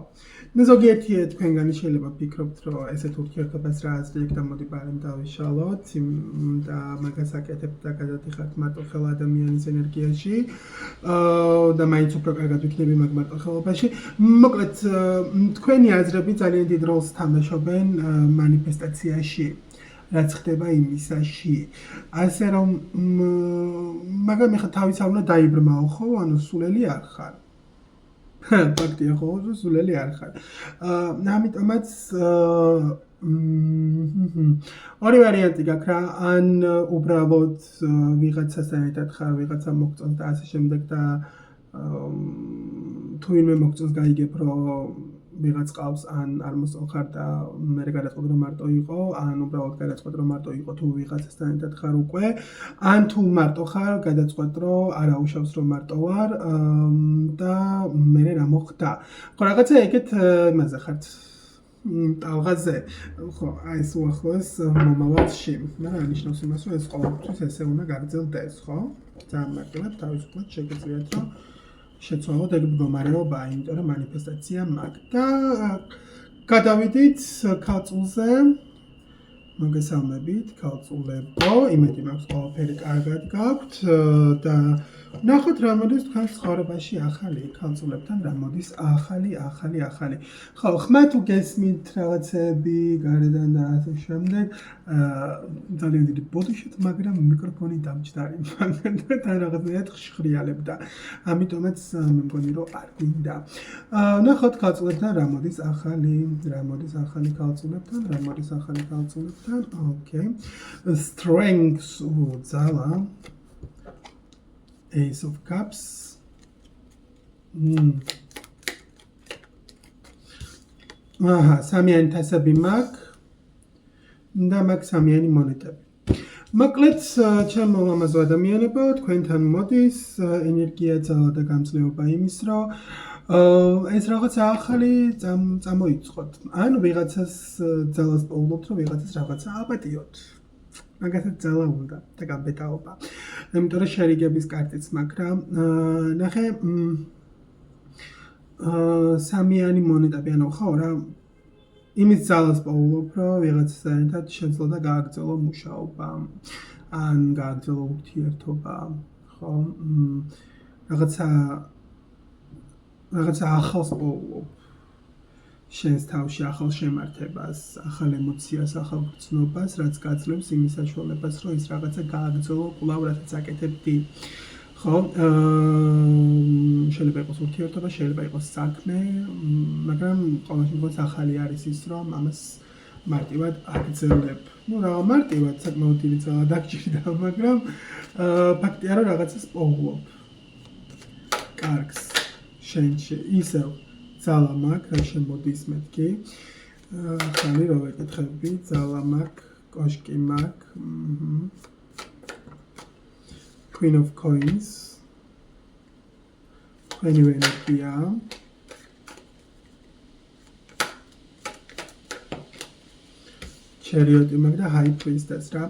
ნუ ზოგიერთი თქვენგანი შეიძლება ფიქრობთ, რომ ესეთ ურთიერთობას რა აზრი აქვს და მოდი ბარემ დავიშალოთ და მაგას აკეთებთ და გადადიხართ მარტოხელა ადამიანის ენერგიაში და მაინც უფრო კარგად ვიქნები მაგ მარტოხელობაში. მოკლედ, თქვენი აზრები ძალიან დიდ როლს თამაშობენ მანიფესტაციაში. რაც ხდება იმისაში. ასე რომ მაგრამ ეხლა თავისთავად უნდა დაიბრმაო, ხო? ანუ სულელი არ ხარ. ფაქტია, ხო, რომ სულელი არ ხარ. ამიტომაც ორი ვარიანტი გაქვს რა, ან უბრალოდ ვიღაცასთან ერთად ხარ, ვიღაცა მოგწონს და ასე შემდეგ და თუ ვინმე მოგწონს გაიგებ, რომ ვიღაც ყავს, ან არ მოსწონს ხარ და მე გადაწყვეტ რომ მარტო იყო, ან უბრალოდ გადაწყვეტ რომ მარტო იყო თუ ვიღაცასთან ერთად ხარ უკვე, ან თუ მარტო ხარ, გადაწყვეტ რომ არა უშავს რომ მარტო ვარ და მე რა მოხდა. ხო, რაღაცა ეგეთ იმაზე ხართ. ტალღაზე, ხო, აი ეს უახლოეს მომავალში. მაგრამ ანიშნავს იმას, რომ ეს ყოველთვის ესე უნდა გაგრძელდეს, ხო? ძალიან მარტივად თავისუფლად შეგიძლიათ რომ შეცვალოთ ეგ მდგომარეობა, იმიტომ რომ მანიფესტაცია მაქვს და გადავიდით ქალწულზე. მოგესალმებით, ქალწულებო, იმედი მაქვს ყველაფერი კარგად გაქვთ და ნახოთ რა მოდის თქვენ ცხოვრებაში ახალი ქალწულებთან, რა მოდის ახალი. ხო, ხმა თუ გესმით რაღაცები გარედან და ასე შემდეგ, ძალიან დიდი ბოდიშით, მაგრამ მიკროფონი დამჯდარი მაგან და თან რაღაცნაირად ხშხრიალებ და ამიტომაც მე მგონი რომ არ გვინდა. ნახოთ ქალწულებთან რა მოდის ახალი ქალწულებთან, okay. Strength, ძალა. Ace of Cups. სამიანი თასები მაქვს და მაქვს სამიანი მონეტები. მოკლედ, ჩემო ლამაზო ადამიანებო, თქვენთან მოდის ენერგია, ძალა და გამძლეობა იმის, რომ ეს რაღაცა ახალი წამოიწყოთ. ანუ ვიღაცას ძალას პოულობთ, რომ ვიღაცას რაღაცა აპატიოთ. მაგასაც ძალა უნდა და გამბედაობა. იმიტომ რომ შერიგების კარტიც მაქვს რა. ნახე, სამიანი მონეტები, ანუ ხო რა, იმის ძალას პოულობ, რომ ვიღაცასთან ერთად შეძლო და გააგრძელო მუშაობა, ან გააგრძელო ურთიერთობა, ხო? რაღაცა ახალს პოულობ. შენს თავში ახალ შემართებას, ახალ ემოციას, ახალ გრძნობას, რაც გაძლევს იმის საშუალებას, რომ ეს რაღაცა გააგრძელო კვლავ, რასაც აკეთებდი. ხო, შეიძლება იყოს ურთიერთობა, შეიძლება იყოს საქმე, მაგრამ ყოველ შემთხვევაში ახალი არის ის, რომ ამას მარტივად აგრძელებ. Ну, რა მარტივად, საკმაოდ დიდი ძალა დაგჭირდა, მაგრამ ფაქტია, რომ რაღაცას პოულობ. კარგს, შენში ისევ ძალა მაქვს, რა შემოდის მეთქი. ხალი რო ვეკითხები, ძალა მაქვს, კოშკი მაქვს. Queen of Coins. Anyway, ენერგია. Chariot მაქვს და High Priestess რა.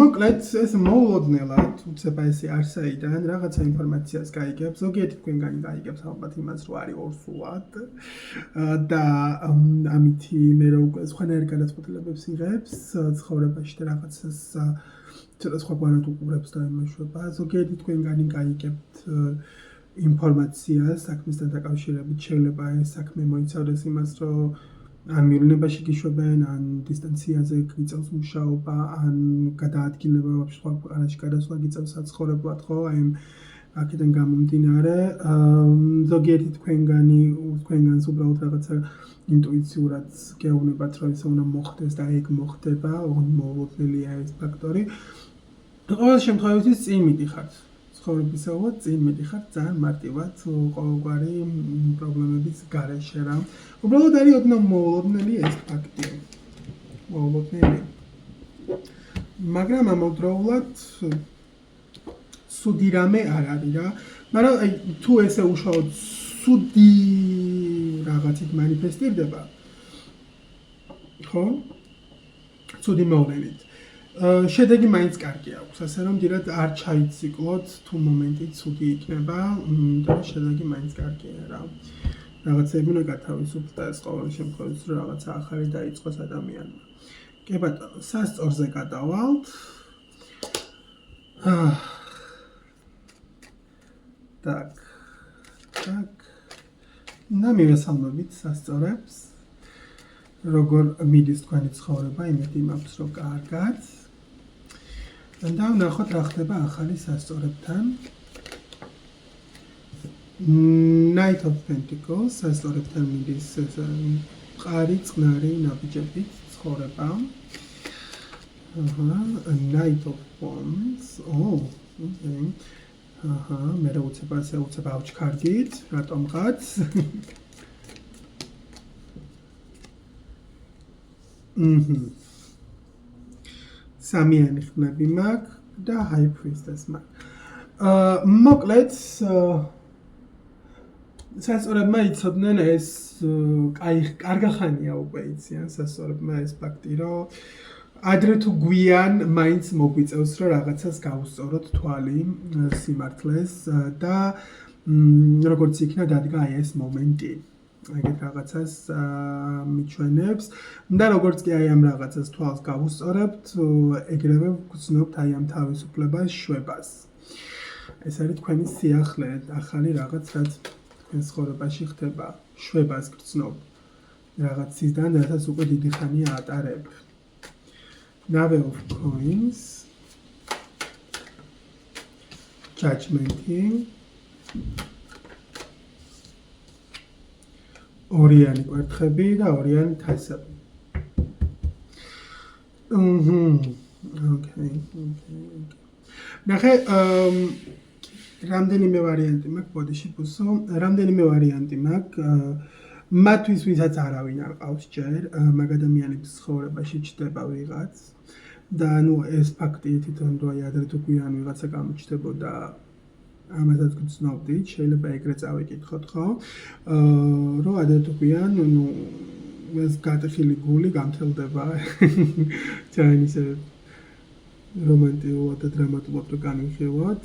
მოკლედ ეს მოულოდნელად, უცებ ესე არსაიდან რაღაცა ინფორმაციას გაიგებს. ზოგიერთი თქვენგანი გაიგებს ალბათ იმას, რომ არის ორსულად. და ამითი მე რო უკვე სხვანაირ გადაწყვეტილებებს იღებს ცხოვრებაში და რაღაცას ცოტა სხვაგვარად უყურებს და იმეშვება. ზოგიერთი თქვენგანი გაიგებთ ინფორმაციას საქმესთან დაკავშირებით, შეიძლება ეს საქმე მოიცავდეს იმას, რომ ან მივლინებაში გიშვებენ, ან დისტანციაზე გიწევს მუშაობა, ან გადაადგილება ვაფშე სხვა ქვეყანაში გადასვლა გიწევს საცხოვრებლად, ხო? აი აქედან გამომდინარე, ზოგიერთი თქვენგანს უბრალოდ რაღაცა ინტუიციურად გეუბნებათ, რომ ეს უნდა მოხდეს და ეგ მოხდება, ოღონდ მოულოდნელია ეს ფაქტორი. ყოველ შემთხვევაში წინ მიდიხართ. ცხოვრებისეულად წინ მიდიხართ ძალიან მარტივად ყოველგვარი პრობლემების გარეშე რა. უბრალოდ არის ოდნავ მოულოდნელი ეს ფაქტი. მოულოდნელი. მაგრამ ამავდროულად სუდი რამე არ არის რა. მაგრამ აი თუ ესე უშუალოდ სუდი რაღაცით მანიფესტირდება, ხო? სუდი მოვლენით. შედეგი მაინც კარგი აქვს, ასე რომ დიდად არ ჩაიციკლოთ თუ მომენტით ცუდი იქნება, და შედეგი მაინც კარგია რა. რაღაცები უნდა გათავისუფლოთ და ეს ყოველ შემთხვევაში რომ რაღაცა ახალი დაიწყოს ადამიანმა. კი ბატონო, სასწორზე გადავალთ. Так. და მივესალმებით სასწორებს. როგორ მიდის თქვენი ცხოვრება, იმედი მაქვს, რომ კარგად. და ვნახოთ რა ხდება ახალი სასწორებთან. Knight of Pentacles, სასწორებთან მიდის მყარი, წყნარი, ნაბიჯებით ცხოვრება. Knight of Wands. Okay. მე რა უცებ ავჩქარდით, რატომღაც. სამიანი ხმები მაქვს და High Priestess მაქვს. მოკლედ სასწორებმა იცოდნენ ეს კარგახანია უკვე იციან სასწორებმა ეს ფაქტი, რომ ადრე თუ გვიან მაინც მოგვიწევს, რომ რაღაცას გავუსწოროთ თვალი სიმართლეს და როგორც იქნა დადგა აი ეს მომენტი. ეგეთ რაღაცას მიჩვენებს და როგორც კი აი ამ რაღაცას თვალს გავუსწორებთ, ეგრევე ვგრძნობთ აი ამ თავისუფლებას, შვებას. ეს არის თქვენი სიახლე, ახალი რაღაც, რაც თქვენ ცხოვრებაში ხდება, შვებას გრძნობ რაღაცისგან, რასაც უკვე დიდი ხანია ატარებ. Nave of Coins, Judgment-ი, ორიანი კვერთხები და ორიანი თასები. Okay. ნახე, რამდენიმე ვარიანტი მაქვს ბოდიში ბუსო, რამდენიმე ვარიანტი მაქვს მათთვის ვისაც არავინ არ ყავს ჯერ, მაგ ადამიანების ცხოვრებაში ჩდება ვიღაც და ეს ფაქტი თვითონ რო ადრე თუ გვიან ვიღაცა გამოჩნდებოდა ამასაც გრძნობდით, შეიძლება ეგრე წავიკითხოთ, ხო? რო ადრე თუ გვიან, ეს გატეხილი გული გამთელდება. ძალიან ისე რომანტიულად და დრამატულად რო განვიხილოთ,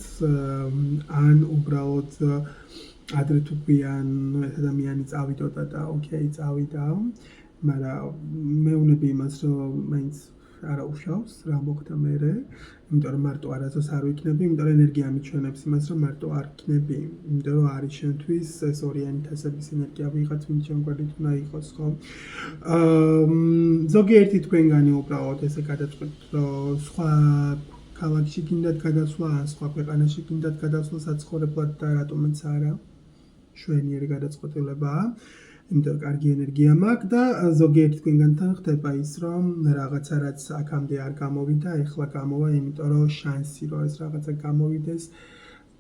ან უბრალოდ ადრე თუ გვიან ეს ადამიანი წავიდოდა და ოკეი, წავიდა, მაგრამ მეუბნები იმას, რომ მაინც არა უშავს, რა მოხდა მერე, იმიტომ რომ მარტო არასდროს არ ვიქნები, იმიტომ რომ ენერგია მიჩვენებს იმას, რომ მარტო არ იქნები, იმიტომ რომ არის შენთვის ეს ორიანტასების ენერგია ვიღაც ვინც შემგვარით უნდა იყოს, ხო? ზოგიერთი თქვენგანი უბრალოდ ესე გადაწყვეტთ, რომ სხვა ქალაქში გინდათ გადასვლა, ან სხვა ქვეყანაში გინდათ გადასვლა საცხოვრებლად და რატომაც არა. შვენიერი გადაწყვეტილებაა. იმიტომ რომ კარგი ენერგია მაქვს და ზოგიერთი თქვენგანთან ხდება ის, რომ რაღაცა რაც აქამდე არ გამოვიდა, ეხლა გამოვა, იმიტომ რომ შანსი რომ ეს რაღაცა გამოვიდეს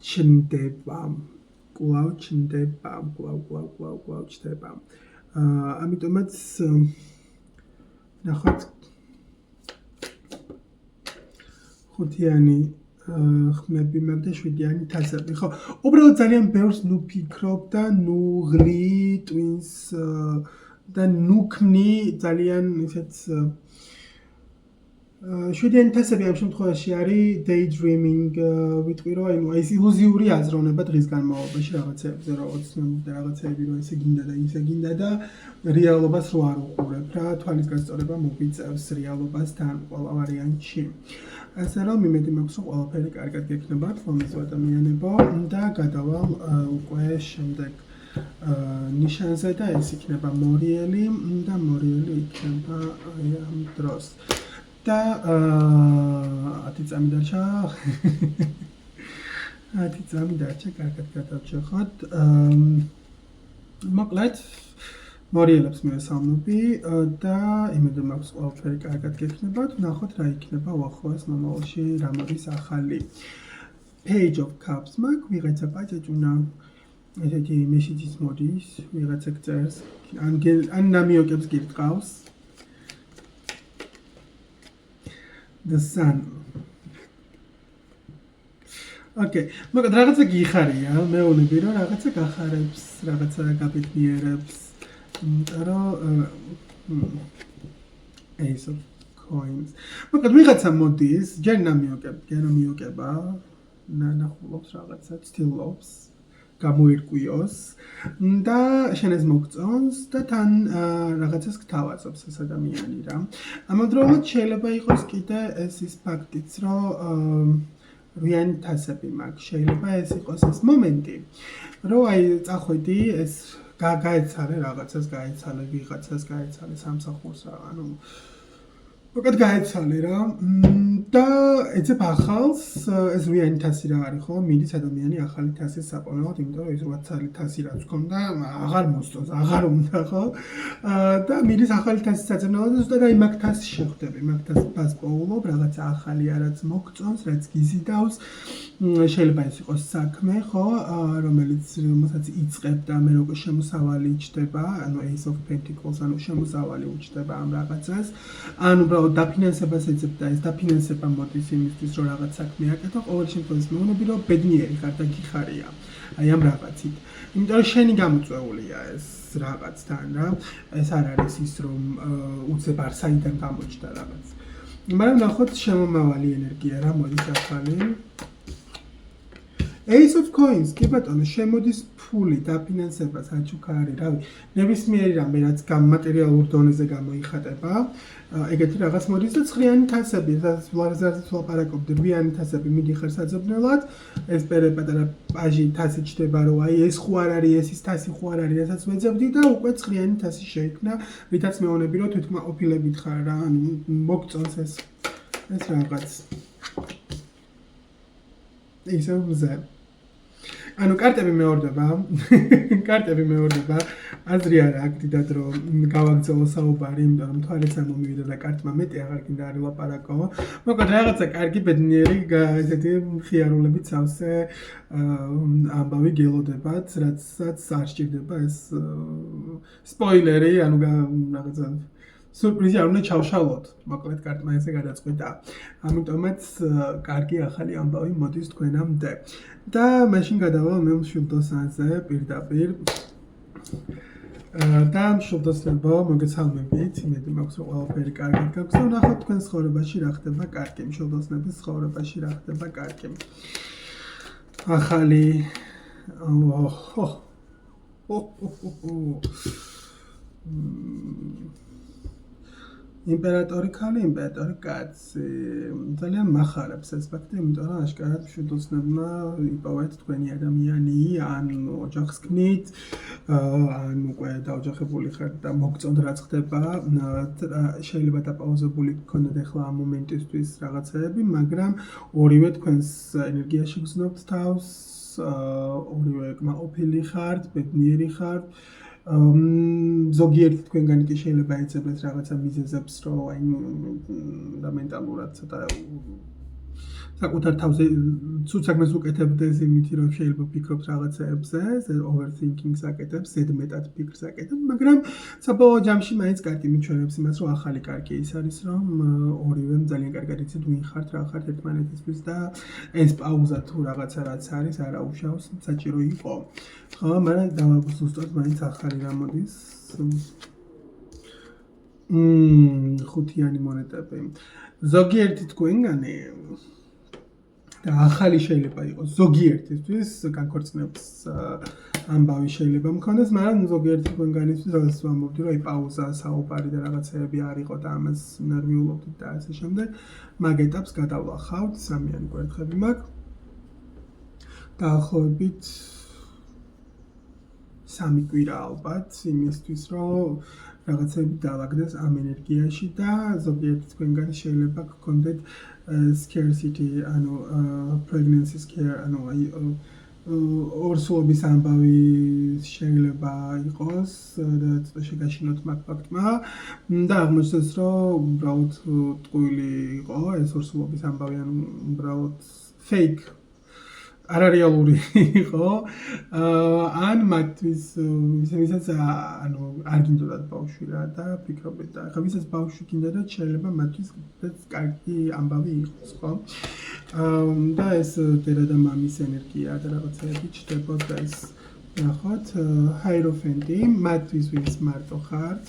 ჩნდება. კვლავ ჩნდება. ამიტომაც ნახოთ ხუთიანი ხმები მაქვს და 7-იანი თასები. ხო, უბრალოდ ძალიან ბევრს ვფიქრობ და ღლი ტვინს და ქმნი ძალიან ისეთ 7-იანი თასები ამ შემთხვევაში არის daydreaming, ვიტყვი რომ აი ეს ილუზიური აზროვნება დღის განმავლობაში რაღაცეებზე, რომ ოცნებობდა რაღაცეები, რომ ესე გინდა და ისე გინდა და რეალობას რო არ უყურებ რა, თვალის გასწორება მოგვიწევს რეალობასთან ყველა ვარიანტში. ასე რომ იმედი მაქვს, რომ ყველაფერი კარგად გექნებათ, ხომის ადამიანებო და გადავალ უკვე შემდეგ ნიშანზე და ეს იქნება მორიელი და მორიელი იქნება აი ამ დროს. და 10 წამი დარჩა. 10 წამი დარჩა, კარგად გადავჭეხოთ. მოკლედ მორიელებს მივესალმები და იმედი მაქვს ყველაფერი კარგად გექნებათ. ვნახოთ რა იქნება უახლოეს მომავალში, რა მოდის ახალი. Page of Cups მაქვს, ვიღაცა პაჭაჭუნა ესეთი მესიჯის მოდის, ვიღაცა გწერს, ან ნამიოკებს გირტყავს. The Sun. Okay, მაგრამ რაღაცა გიხარია, მეუბნები რომ რაღაცა გახარებს, რაღაცა გაბედნიერებს. Ace of Coins. მაგრამ ვიღაცა მოდის, ჯერ ნამიოკება, ნახულობს რაღაცა, ცდილობს გამოირკვიოს და შენ ეს მოგწონს და თან რაღაცას გთავაზობს ეს ადამიანი რა. ამავდროულად შეიძლება იყოს კიდე ეს ის ფაქტიც, რომ რიანი თასები მაქვს, შეიძლება ეს იყოს ეს მომენტი, რომ აი წახვედი ეს გაეცალე რაღაცას, გაეცალე ვიღაცას, გაეცალე სამსახურს რა, ანუ უკეთ გაეცალე რა და ეცებ ახალს ეს რიანი თასი რა არის ხო? მიდის ადამიანი ახალი თასის საპონელად, იმიტომ რომ ეს 8 თასი რაც ჰქონდა, აღარ მოსწონს, აღარ უნდა ხო? და მიდის ახალი თასის საძებნელად და ზუსტად აი მაგ თასს შეხვდები, მაგ თასს პოულობ, რაღაცა ახალი რაც მოგწონს, რაც გიზიდავს. შეიძლება ეს იყოს საქმე, ხო, რომელსაც იწყებ და მე როგორ შემოსავალი ჩდება, ანუ Ace of Pentacles, ანუ შემოსავალი უჩდება ამ რაღაცას, ან უბრალოდ დაფინანსებას ეძებ და ეს დაფინანსება მოდის იმისთვის, რომ რაღაც საქმე აკეთო, ყოველ შემთხვევაში მეუბნები, რომ ბედნიერი ხარ და გიხარია აი ამ რაღაცით. იმიტომ რომ შენი გამოწვეულია ეს რაღაცთან რა, ეს არ არის ის, რომ უცებ არ საიდან გამოჩნდა რაღაც. მაგრამ ნახოთ შემომავალი ენერგია რა მოდის ახალი. Ace of Coins, კი ბატონო, შემოდის ფული, დაფინანსება, საჩუქარი, რავი, ნებისმიერი რამე, რაც მატერიალურ დონეზე გამოიხატება, ეგეთი რაღაც მოდის და ცხრიანი თასები, სადაც ვლაპარაკობდი, რვიანი თასები მიდიხარ საძებნელად, ეს პატარა პაჟი თასი ჩდება, რომ აი ეს ხო არ არის, ეს ის თასი ხო არ არის, რასაც ვეძებდი და უკვე ცხრიანი თასი შეიქმნა, რითაც მეუბნები, რომ თვითკმაყოფილებით ხარ რა, ანუ მოგწონს ეს რაღაც. ისევ მზე. ანუ კარტები მეორდება. კარტები მეორდება. აზრი არა აქ დიდად რომ გავაგრძელო საუბარი, იმიტომ რომ თვალიც არ მომივიდა და კარტმა მეტი აღარ გინდა არ ელაპარაკო. მოკლედ რაღაცა კარგი ბედნიერი ესეთი ხიარულებით სავსე ამბავი გელოდებათ, რაცაც არ სჭირდება ეს სპოილერი, ანუ რაღაცა სურპრიზი არ უნდა ჩავშალოთ. მოკლედ კარტმა ესე გადაწყვიტა. ამიტომაც კარგი ახალი ამბავი მოდის თქვენამდე. და მაშინ გადავალ მე მშვილდოსანზე პირდაპირ. და მშვილდოსნებო, მოგესალმებით. იმედი მაქვს რომ ყველაფერი კარგად გაქვს და ვნახოთ თქვენს ცხოვრებაში რა ხდება კარგი. მშვილდოსნების ცხოვრებაში რა ხდება კარგი. ახალი იმპერატორი ქალი, იმპერატორი კაცი. ძალიან მახარებს ეს ფაქტი, იმიტომ რომ აშკარად მშვიდოსნებმა იპოვეთ თქვენი ადამიანი, ან ოჯახს ქმნით, ან უკვე დაოჯახებული ხართ და მოგწონთ რაც ხდება. შეიძლება დაპაუზებული გქონდეთ ახლა ამ მომენტისთვის რაღაცეები, მაგრამ ორივე თქვენს ენერგიაში გრძნობთ თავს, ორივე კმაყოფილი ხართ, ბედნიერი ხართ. ზოგიერთი თქვენგანი კი შეიძლება ეძებნეთ რაღაცა მიზეზებს, რომ აი და მენტალურად ცოტა საკუთარ თავზე ცუდ საქმეს უკეთებდეს იმითი, რომ შეიძლება ფიქრობთ რაღაცეებზე, overthinking-ს აკეთებს, ზედმეტად ფიქრს აკეთებს, მაგრამ საბოლოო ჯამში მაინც კარგი მიჩვენებს იმას, რომ ახალი კარგი ის არის, რომ ორივემ ძალიან კარგად იცით ვინ ხართ, რა ხართ ერთმანეთისთვის და ეს პაუზა თუ რაღაცა რაც არის, არა უშავს, საჭირო იყო. ხო, მაგრამ დავაგუსტოთ მაინც ახალი რა მოდის. ხუთიანი მონეტები. ზოგიერთი თქვენგანი და ახალი შეიძლება იყოს ზოგიერთისთვის განქორწინების ამბავი შეიძლება მქონდეს, მაგრამ ზოგიერთი თქვენგანისთვის რაღაც ვამბობდი, რომ აი პაუზა, საუბარი და რაღაცეები არ იყო და ამას ნერვიულობდით და ასე შემდეგ. მაგ ეტაპს გადავლახავთ, სამიანი კვერთხები მაქვს. დაახლოებით 3 კვირა ალბათ იმისთვის, რომ რაღაცები დავაგდეს ამ ენერგიაში და ზოგიერთი თქვენგან შეიძლება გქონდეთ scarcity, ანუ pregnancy scare, ანუ აი ორსულობის ამბავი შეიძლება იყოს და ცოტა შეგაშინოთ მაგ ფაქტმა და აღმოჩნდეს, რომ უბრალოდ ტყუილი იყო ეს ორსულობის ამბავი, ანუ უბრალოდ fake არარეალური იყო. ან მათთვის ვისაც ანუ არ გინდოდათ ბავშვი რა და ფიქრობთ და ახლა ვისაც ბავშვი გინდათ შეიძლება მათთვის კარგი ამბავი იყოს, ხო? და ეს დედა და მამის ენერგია და რაღაცეები ჩდებოდა ეს. ნახოთ, ჰაიროფენტი, მათთვის ვინც მარტო ხართ.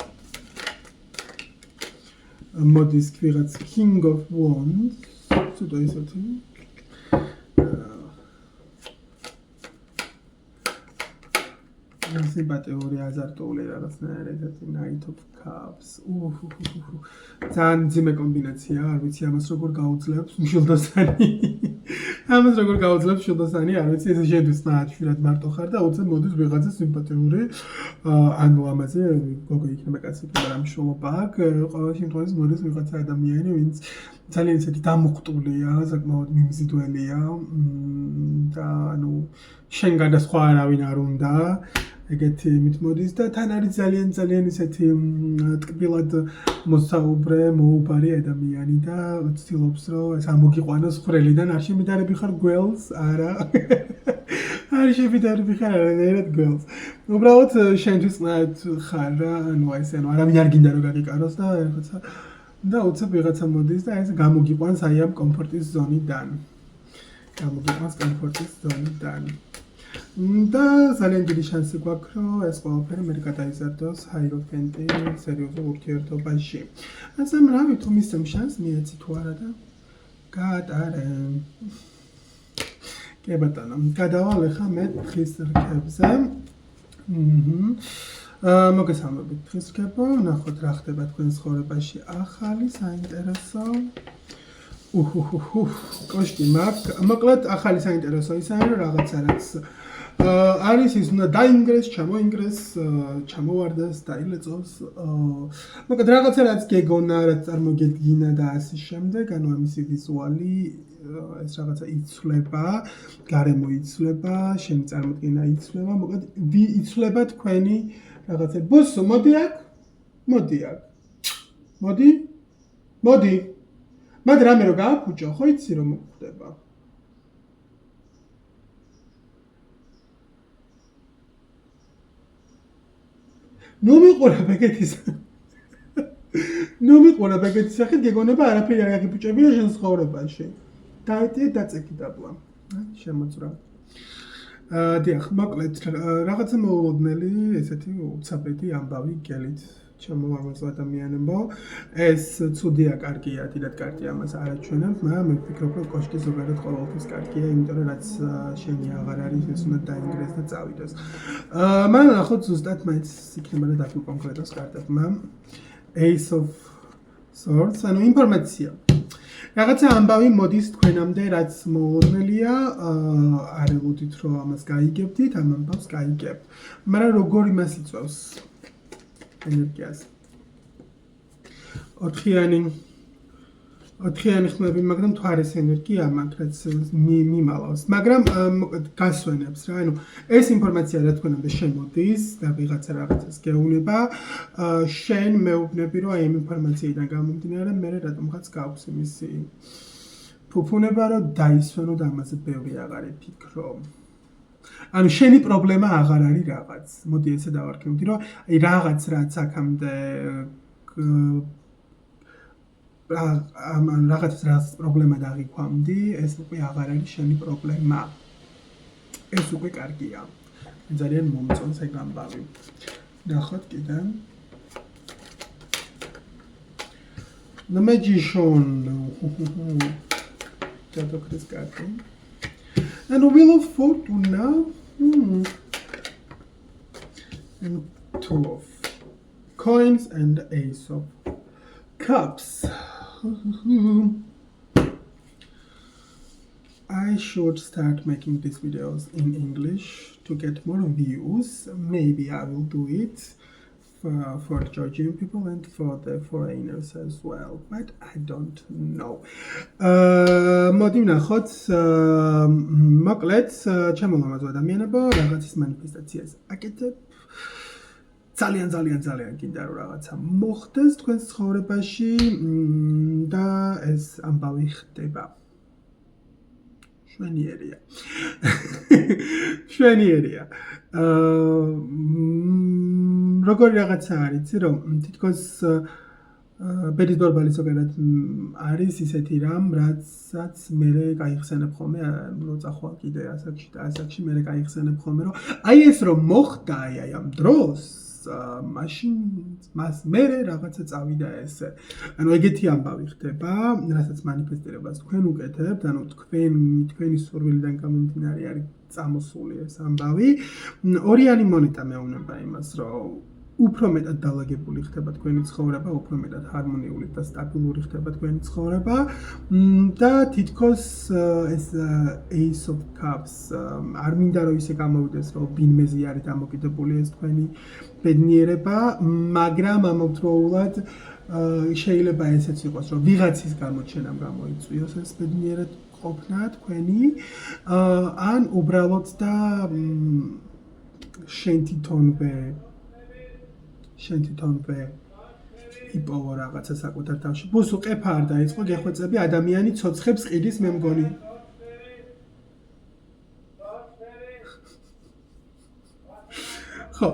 მოდის ვიღაც King of Wands, ცოტა ისეთი. სიმპათიური, აზარტული რაღაცნაირი ესეთი Knight of Cups. ძალიან ძიმე კომბინაცია, არ ვიცი ამას როგორ გაუძლებს მშვილდოსანი. ამას როგორ გაუძლებს მშვილდოსანი, არ ვიცი, ესე შედის ნაჩვენად მარტო ხარ და უცებ მოდის ვიღაცა სიმპათიური. ანუ ამაზე გოგო იქნება კაცი იქნება რა მშვილობა აქვს. ყოველ შემთხვევაში მოდის ვიღაცა ადამიანი, ვინც ძალიან ისეთი დამუხტულია, საკმაოდ მიმზიდველია და ანუ შენგან და სხვა არავინ არ უნდა. ეგეთი იმით მოდის და თან არის ძალიან ისეთი ტკბილად მოსაუბრე, მოუბარი ადამიანი და ცდილობს რომ ეს ამოგიყვანოს ხვრელიდან, არ შემიდარები ხარ გველს, არა. არ შემიდარები ხარ არანაირად გველს. უბრალოდ შენთვის ხარ რა, ანუ აი ესე, ანუ არავინ არ გინდა რომ გაგიკაროს და რაღაცა და უცებ ვიღაცა მოდის და ეს გამოგიყვანს აი ამ კომფორტის ზონიდან. გამოგიყვანს კომფორტის ზონიდან. და ძალიან დიდი შანსი გვაქვს, რომ ეს ყველაფერი მე გადაიზარდოს ჰაიროფენტი სერიოზულ ურთიერთობაში. ასე მრავი თუ მისცემ შანსს, მიეცი თუ არა და გაატარე. კი ბატონო, გადავალ ახლა მე თხის რქებზე. მოგესალმებით თხის რქებო, ნახოთ რა ხდება თქვენ ცხოვრებაში ახალი საინტერესო. კოშკი მაქვს. მოკლედ ახალი საინტერესო ის არის, რომ რაღაცა რაც არის ის უნდა დაინგრეს, ჩამოინგრეს, ჩამოვარდეს, დაილეწოს. მოკლედ რაღაცა რაც გეგონა, რაც წარმოგედგინა და ასე შემდეგ, ანუ ამისი ვიზუალი ეს რაღაცა იცვლება, გარემო იცვლება, შენი წარმოდგენა იცვლება, მოკლედ იცვლება თქვენი რაღაცა. ბოსო, მოდი აქ. მოდი აქ. მოდი. მაგ რამე რო გააკუჭო, ხო იცი რომ ხდება. ნუ მიყურა ბეგეთის სახით გეგონება არაფერი არ გაგიბუჭებია შენ ცხოვრებაში. დაეტიე დაწექი დაბლა. შემოძრა. დიახ, მოკლედ რაღაცა მოულოდნელი, ესეთი უცაბედი ამბავი გელით ჩემომარვალ ადამიანებო. ეს ცუდია, კარგია, დიდად კარგია, ამას არ აჩვენებ, მაგრამ მე ვფიქრობ, რომ კოშკი ზოგადად ყოველთვის კარგია, იმიტომ რომ რაც შენი აღარ არის, ეს უნდა დაინგრეს და წავიდეს. მაგრამ ნახოთ ზუსტად მაინც იქნება და დათულ კონკრეტოს კარტებმა. Ace of Swords, ანუ ინფორმაცია. რაღაცა ამბავი მოდის თქვენამდე, რაც მოულოდნელია, არ ელოდით რომ ამას გაიგებდით, ამ ამბავს გაიგებთ. მაგრამ როგორ იმას იწვევს ენერგიას. ოთხიანი ხმები, მაგრამ თვარის ენერგია მაქვს, რაც მიმალავს. მაგრამ გასვენებს რა, ანუ ეს ინფორმაცია რა თქვენამდე შემოდის და ვიღაცა რაღაცას გეუბნება, შენ მეუბნები რომ აი ამ ინფორმაციიდან გამომდინარე, მე რატომღაც გაქვს იმისი ფუფუნება, რომ დაისვენო და ამაზე ბევრი აღარ იფიქრო. ანუ შენი პრობლემა აღარ არის რაღაც. მოდი ესე დავარქევდი, რომ აი რაღაც რაც აქამდე რაღაც პრობლემა დაგიქვამდი, ეს უკვე აღარ არის შენი პრობლემა. ეს უკვე კარგია. ძალიან მომწონს ეგ ამბავი. ნახოთ კიდე. The Magician. ჯადოქრის კარტი. And Wheel of Fortuna. And Two of Coins and Ace of Cups. I should start making these videos in English to get more views. Maybe I will do it for Georgian people and for the foreigners as well, but I don't know. მოდი ვნახოთ, მოკლედ, ჩემოლამაზო ადამიანებო, რაღაცის მანიფესტაციას აკეთებ. ძალიან გინდა რომ რაღაცა მოხდეს თქვენს ცხოვრებაში და ეს ამბავი ხდება. შვენიერია. როგორი რაღაცა არის, რომ თითქოს ბედის ბორბალი ზოგადად არის ისეთი რამ, რაცაც მე გაიხსენებ ხოლმე, როწახვალ კიდე ასაკში და ასაკში მე გაიხსენებ ხოლმე, რომ აი ეს რომ მოხდა აი ამ დროს მაშინ მას მე რაღაცა წავიდა ესე. ანუ ეგეთი ამბავი ხდება, რასაც მანიფესტირებას თქვენ უკეთებთ, ანუ თქვენი სურვილიდან გამომდინარე არის წამოსული ეს ამბავი. ორიანი მონეტა მეუბნება იმას, რომ უფრო მეტად დალაგებული ხდება თქვენი ცხოვრება, უფრო მეტად ჰარმონიული და სტაბილური ხდება თქვენი ცხოვრება და თითქოს ეს Ace of Cups არ მინდა რომ ისე გამოვიდეს, რომ ბინმეზე არის დამოკიდებული ეს თქვენი ბედნიერება, მაგრამ ამავდროულად შეიძლება ესეც იყოს, რომ ვიღაცის გამოჩენამ გამოიწვიოს ეს ბედნიერად ყოფნა თქვენი, ან უბრალოდ და შენ თვითონვე იპოვო რაღაცა საკუთარ თავში. ბუსუ ყეფა არ დაიწყო, გეხვეწები ადამიანი ცოცხებს ყიდის, მე მგონი. ხო,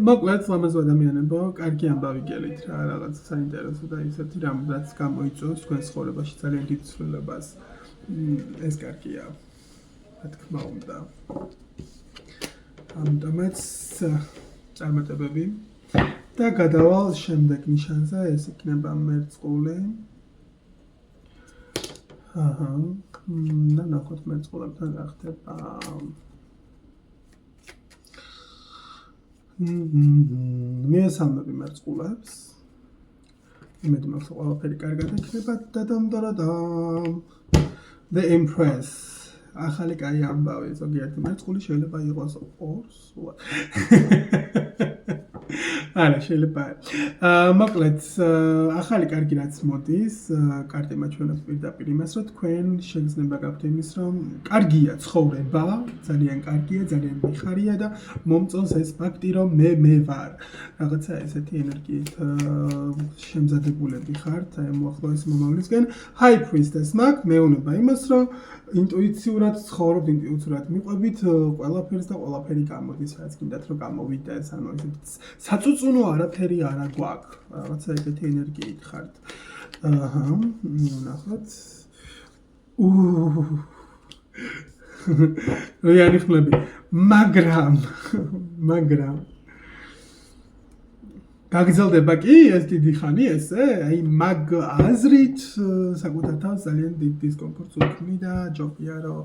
მოკლედ, ლამაზო ადამიანებო, კარგი ამბავი გელით რა, რაღაც საინტერესო და ისეთი რამ, რაც გამოიწვევს თქვენ ცხოვრებაში ძალიან დიდ ცვლილებას. ეს კარგია, რა თქმა უნდა. ამიტომაც წარმატებები. და გადავალ შემდეგ ნიშანზე, ეს იქნება მერწყული. და ნახოთ მერწყულებთან რა ხდება. მიესალმები მერწყულებს. იმედი მაქვს, ყველაფერი კარგად იქნება და The Empress. ახალი კაი ამბავი, ზოგიერთი მერწყული შეიძლება იყოს ორ სულად. არა, შეიძლება. მოკლედ, ახალი კარგი რაც მოდის, კარტი მაჩვენებს პირდაპირ იმას, რომ თქვენ შეგრძნება გაქვთ იმის, რომ კარგია ცხოვრება, ძალიან კარგია, ძალიან მიხარია და მომწონს ეს ფაქტი, რომ მე ვარ. რაღაცა ესეთი ენერგიით შემზადებულები ხართ, აი მოახლოეს მომავლისკენ. High Priestess მაქვს, მეუბნება იმას, რომ ინტუიციურად ცხოვრობთ, ინტუიციურად მიყვებით ყველაფერს და ყველაფერი გამოდის, რაც გინდათ რომ გამოვიდეს, ანუ ესეთ საწუწუნო არაფერი არა გვაქვს. რაღაცა ეგეთი ენერგიით ხართ. აჰა, ნახოთ. რიანი ხმლები, მაგრამ გაგრძელდება კი ეს დიდი ხანი ესე, აი მაგ აზრით საკუთარ თავს ძალიან დიდ დისკომფორტს უქმნიდა, ჯობია რომ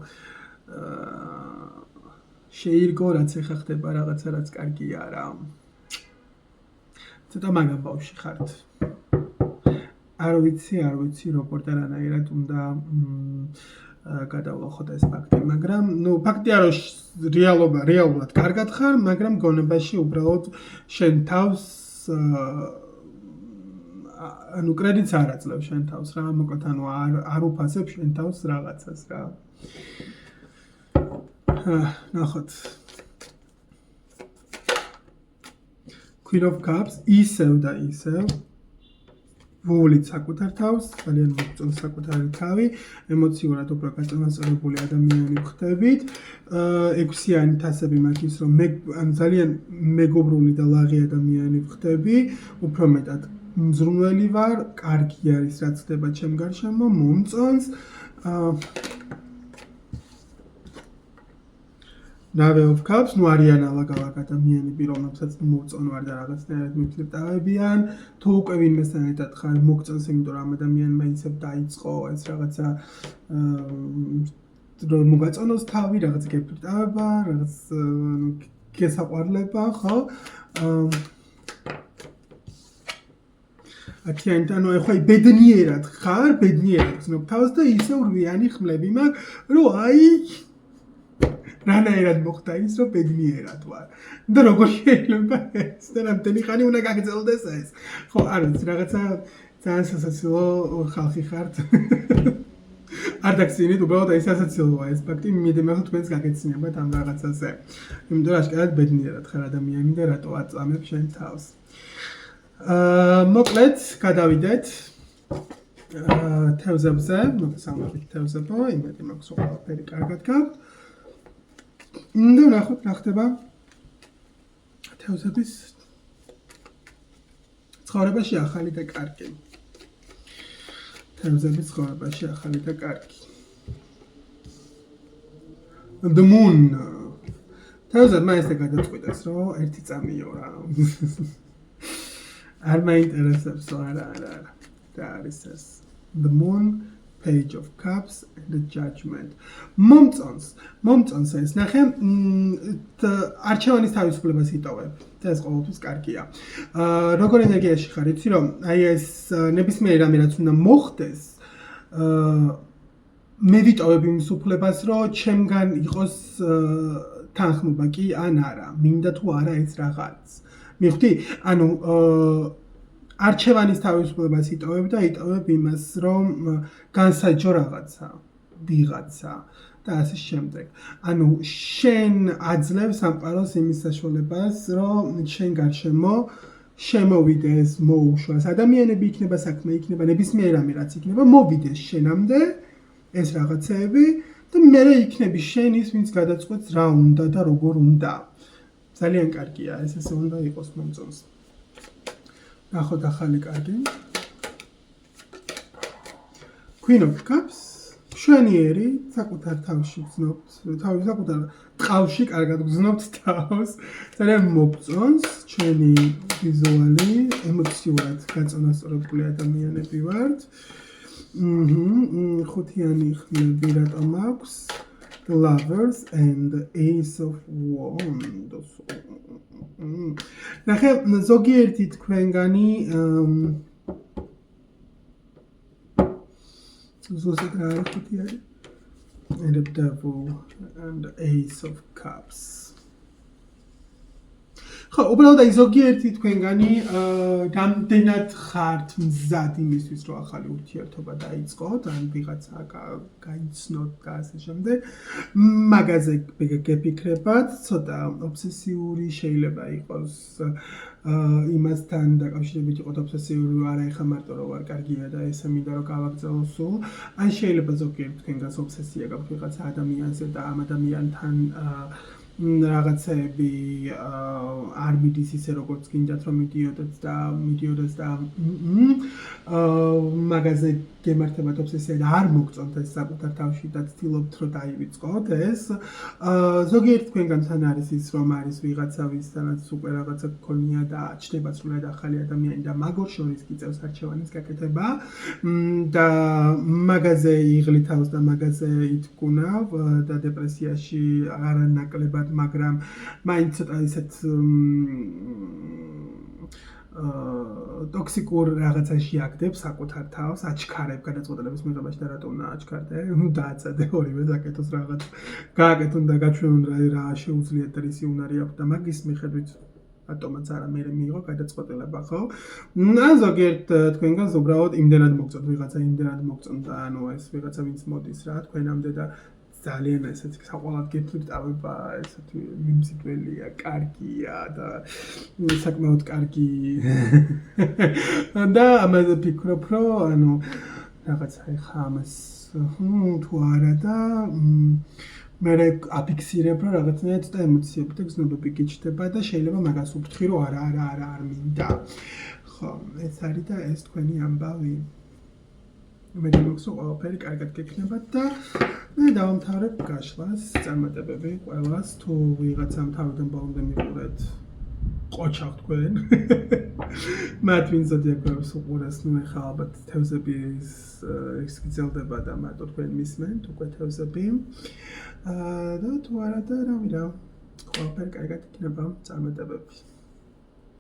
შეირგო რაც ეხა ხდება რაღაცა რაც კარგი არა. ცოტა მაგა ბავშვი ხართ. არ ვიცი როგორ და რანაირად უნდა გადავლახოთ ეს ფაქტი, მაგრამ ფაქტია რომ რეალურად კარგად ხარ, მაგრამ გონებაში უბრალოდ შენ თავს ანუ კრედიტს არ აძლევ შენ თავს რა, მოკლედ ანუ არ უფასებ შენ თავს რაღაცას რა. ნახოთ. Queen of Cups ისევ და ისევ ვუვლით საკუთარ თავს, ძალიან მოგწონს საკუთარი თავი, ემოციურად უფრო გაწონასწორებული ადამიანი ვხდებით. 6-იანი თასები მაქვს ის, რომ მე ძალიან მეგობრული და ლაღი ადამიანი ვხდები, უფრო მეტად მზრუნველი ვარ, კარგი არის რაც ხდება ჩემ გარშემო, მომწონს. Nave of Cups, არიან ალაგ-ალაგ ადამიანები, რომლებსაც მოვწონვარ და რაღაცნაირად მიფლირტავებიან, თუ უკვე ვინმესთან ერთად ხარ, მოგწონს, იმიტომ რომ ადამიანმა ისევ დაიწყო ეს რაღაცა რომ მოგაწონოს თავი, რაღაც გეფლირტავება, რაღაც გესაყვარლება, ხო? ანუ ახლა ბედნიერად ხარ, ბედნიერად გრძნობ თავს და ისევ რვიანი ხმლები მაქვს, რომ აი რანაირად მოხდა ის, რომ ბედნიერად ვარ. და როგორ შეიძლება ეს? და რამდენი ხანი უნდა გაგრძელდეს ეს? ხო, არ ვიცი, რაღაცა ძალიან სასაცილო ხალხი ხართ. არ დაგცინით, უბრალოდ ეს სასაცილოა ეს ფაქტი, მიდე მე ხო თქვენს გაგეცინებათ ამ რაღაცაზე. იმიტომ რომ აშკარად ბედნიერად ხარ ადამიანი და რატო აწამებ შენ თავს. მოკლედ, გადავიდეთ თევზებზე, მოგესალმებით თევზებო, იმედი მაქვს რომ ყველაფერი კარგად გაქვთ. და ნახოთ რა ხდება თევზების ცხოვრებაში ახალი და კარგი. თევზების ცხოვრებაში ახალი და კარგი. The Moon. თევზებმა ესე გადაწყვიტეს, რომ ერთი წამიო რა. არ მაინტერესებსო, არა. და არის ეს The Moon, Page of Cups and the Judgment. მომწონს ეს. ნახე, არჩევანის თავისუფლებას იტოვებ. და ეს ყოველთვის კარგია. როგორ ენერგიაში ხარ, იცი რომ აი ეს ნებისმიერ რამე რაც უნდა მოხდეს, მე ვიტოვებ იმის უფლებას, რომ ჩემგან იყოს თანხმობა კი ან არა, მინდა თუ არა ეს რაღაც. მიხვდი? ანუ არჩევანის თავისუფლებას იტოვებ და იტოვებ იმას, რომ განსაჯო რაღაცა, ვიღაცა და ასე შემდეგ. ანუ შენ აძლევს სამყაროს იმის საშუალებას, რომ შენ გარშემო შემოვიდეს, მოუშვას ადამიანები, იქნება საქმე, იქნება ნებისმიერ რამე რაც იქნება, მოვიდეს შენამდე ეს რაღაცეები და მერე იქნები შენ ის, ვინც გადაწყვეტს რა უნდა და როგორ უნდა. ძალიან კარგია, ეს ესე უნდა იყოს მომწონს. ნახოთ ახალი კარგი. Queen of Cups, მშვენიერი, საკუთარ თავში გრძნობთ, საკუთარ ტყავში კარგად გრძნობთ თავს. ძალიან მოგწონს ჩვენი ვიზუალი, ემოციურად გაწონასწორებული ადამიანები ვართ. ხუთიანი ხმლები რატომ აქვს? The Lovers and the Ace of Wands. ნახე, ზოგიერთი თქვენგანი ზუსტად რა არის ხუთიანი? And the Devil and the Ace of Cups. ხო, უბრალოდ აი ზოგიერთი თქვენგანი რამდენად ხართ მზად იმისთვის, რომ ახალი ურთიერთობა დაიწყოთ, ან ვიღაცა გაიცნოთ და ასე შემდეგ. მაგაზე გეფიქრებათ, ცოტა ობსესიური შეიძლება იყოს იმასთან დაკავშირებით იყოთ ობსესიური, არა ეხა მარტო რომ არ კარგია და ესე მინდა რომ გავაგრძელო სულ. ან შეიძლება ზოგიერთ თქვენგანს ობსესია გაქვთ ვიღაცა ადამიანზე და ამ ადამიანთან რაღაცები არ მიდის ისე როგორც გინდათ რომ მიდიოდეთ და მაგაზე გემართებათ ობსესია და არ მოგწონთ ეს საკუთარ თავში და ცდილობთ რომ დაივიწყოთ ეს. ზოგიერთ თქვენგანთან არის ის რომ არის ვიღაცა ვისთანაც უკვე რაღაცა გქონია და ჩნდება სრულად ახალი ადამიანი და მაგორ შორის გიწევს არჩევანის გაკეთება და მაგაზე იღლითავს და მაგაზე ითქუნავ და დეპრესიაში არანაკლებად, მაგრამ მაინც ცოტა ისეთ ტოქსიკურ რაღაცაში აგდებ საკუთარ თავს, აჩქარებ გადაწყვეტილების მიღებაში და რატო უნდა აჩქარდე? დააწადე ორივე საკეთოს რაღაც. გააკეთონ და გაჩვენონ რა შეუძლიათ და რისი უნარი აქვს და მაგის მიხედვით ატომაც არა მე მიიღო გადაწყვეტილება, ხო? ან ზოგიერთ თქვენგანს უბრალოდ იმდენად მოგწონთ ვიღაცა, იმდენად მოგწონთ და ანუ ეს ვიღაცა ვინც მოდის რა თქვენამდე და ძალიან ესეთი საყვალად გეფლირტავება, ესეთი მიმზიდველია, კარგია და საკმაოდ კარგი და ამაზე ფიქრობ, რომ ანუ რაღაცა ეხა ამას თუ არა და მე აფიქსირებ, რომ რაღაცნაირად ცოტა ემოციები და გზნობები გიჩნდება და შეიძლება მაგას ვფრთხი, რომ არა არ მინდა. ხო, ეს არის და ეს თქვენი ამბავი. მე მოგსო ყველაფერი კარგად გექნებათ და მე დავამთავრებ გაშლას, წარმატებები ყველას, თუ ვიღაცამ თავიდან ბოლომდე მიყურეთ, ყოჩავ თქვენ. მათ ვინც ზოდიაქოს უყურეს, ნუ ეხლა ალბათ თევზები ის გრძელდება და მარტო თქვენ მისმენთ უკვე თევზები. და თუ არა და რავი რა, ყველაფერი კარგად იქნება, წარმატებები.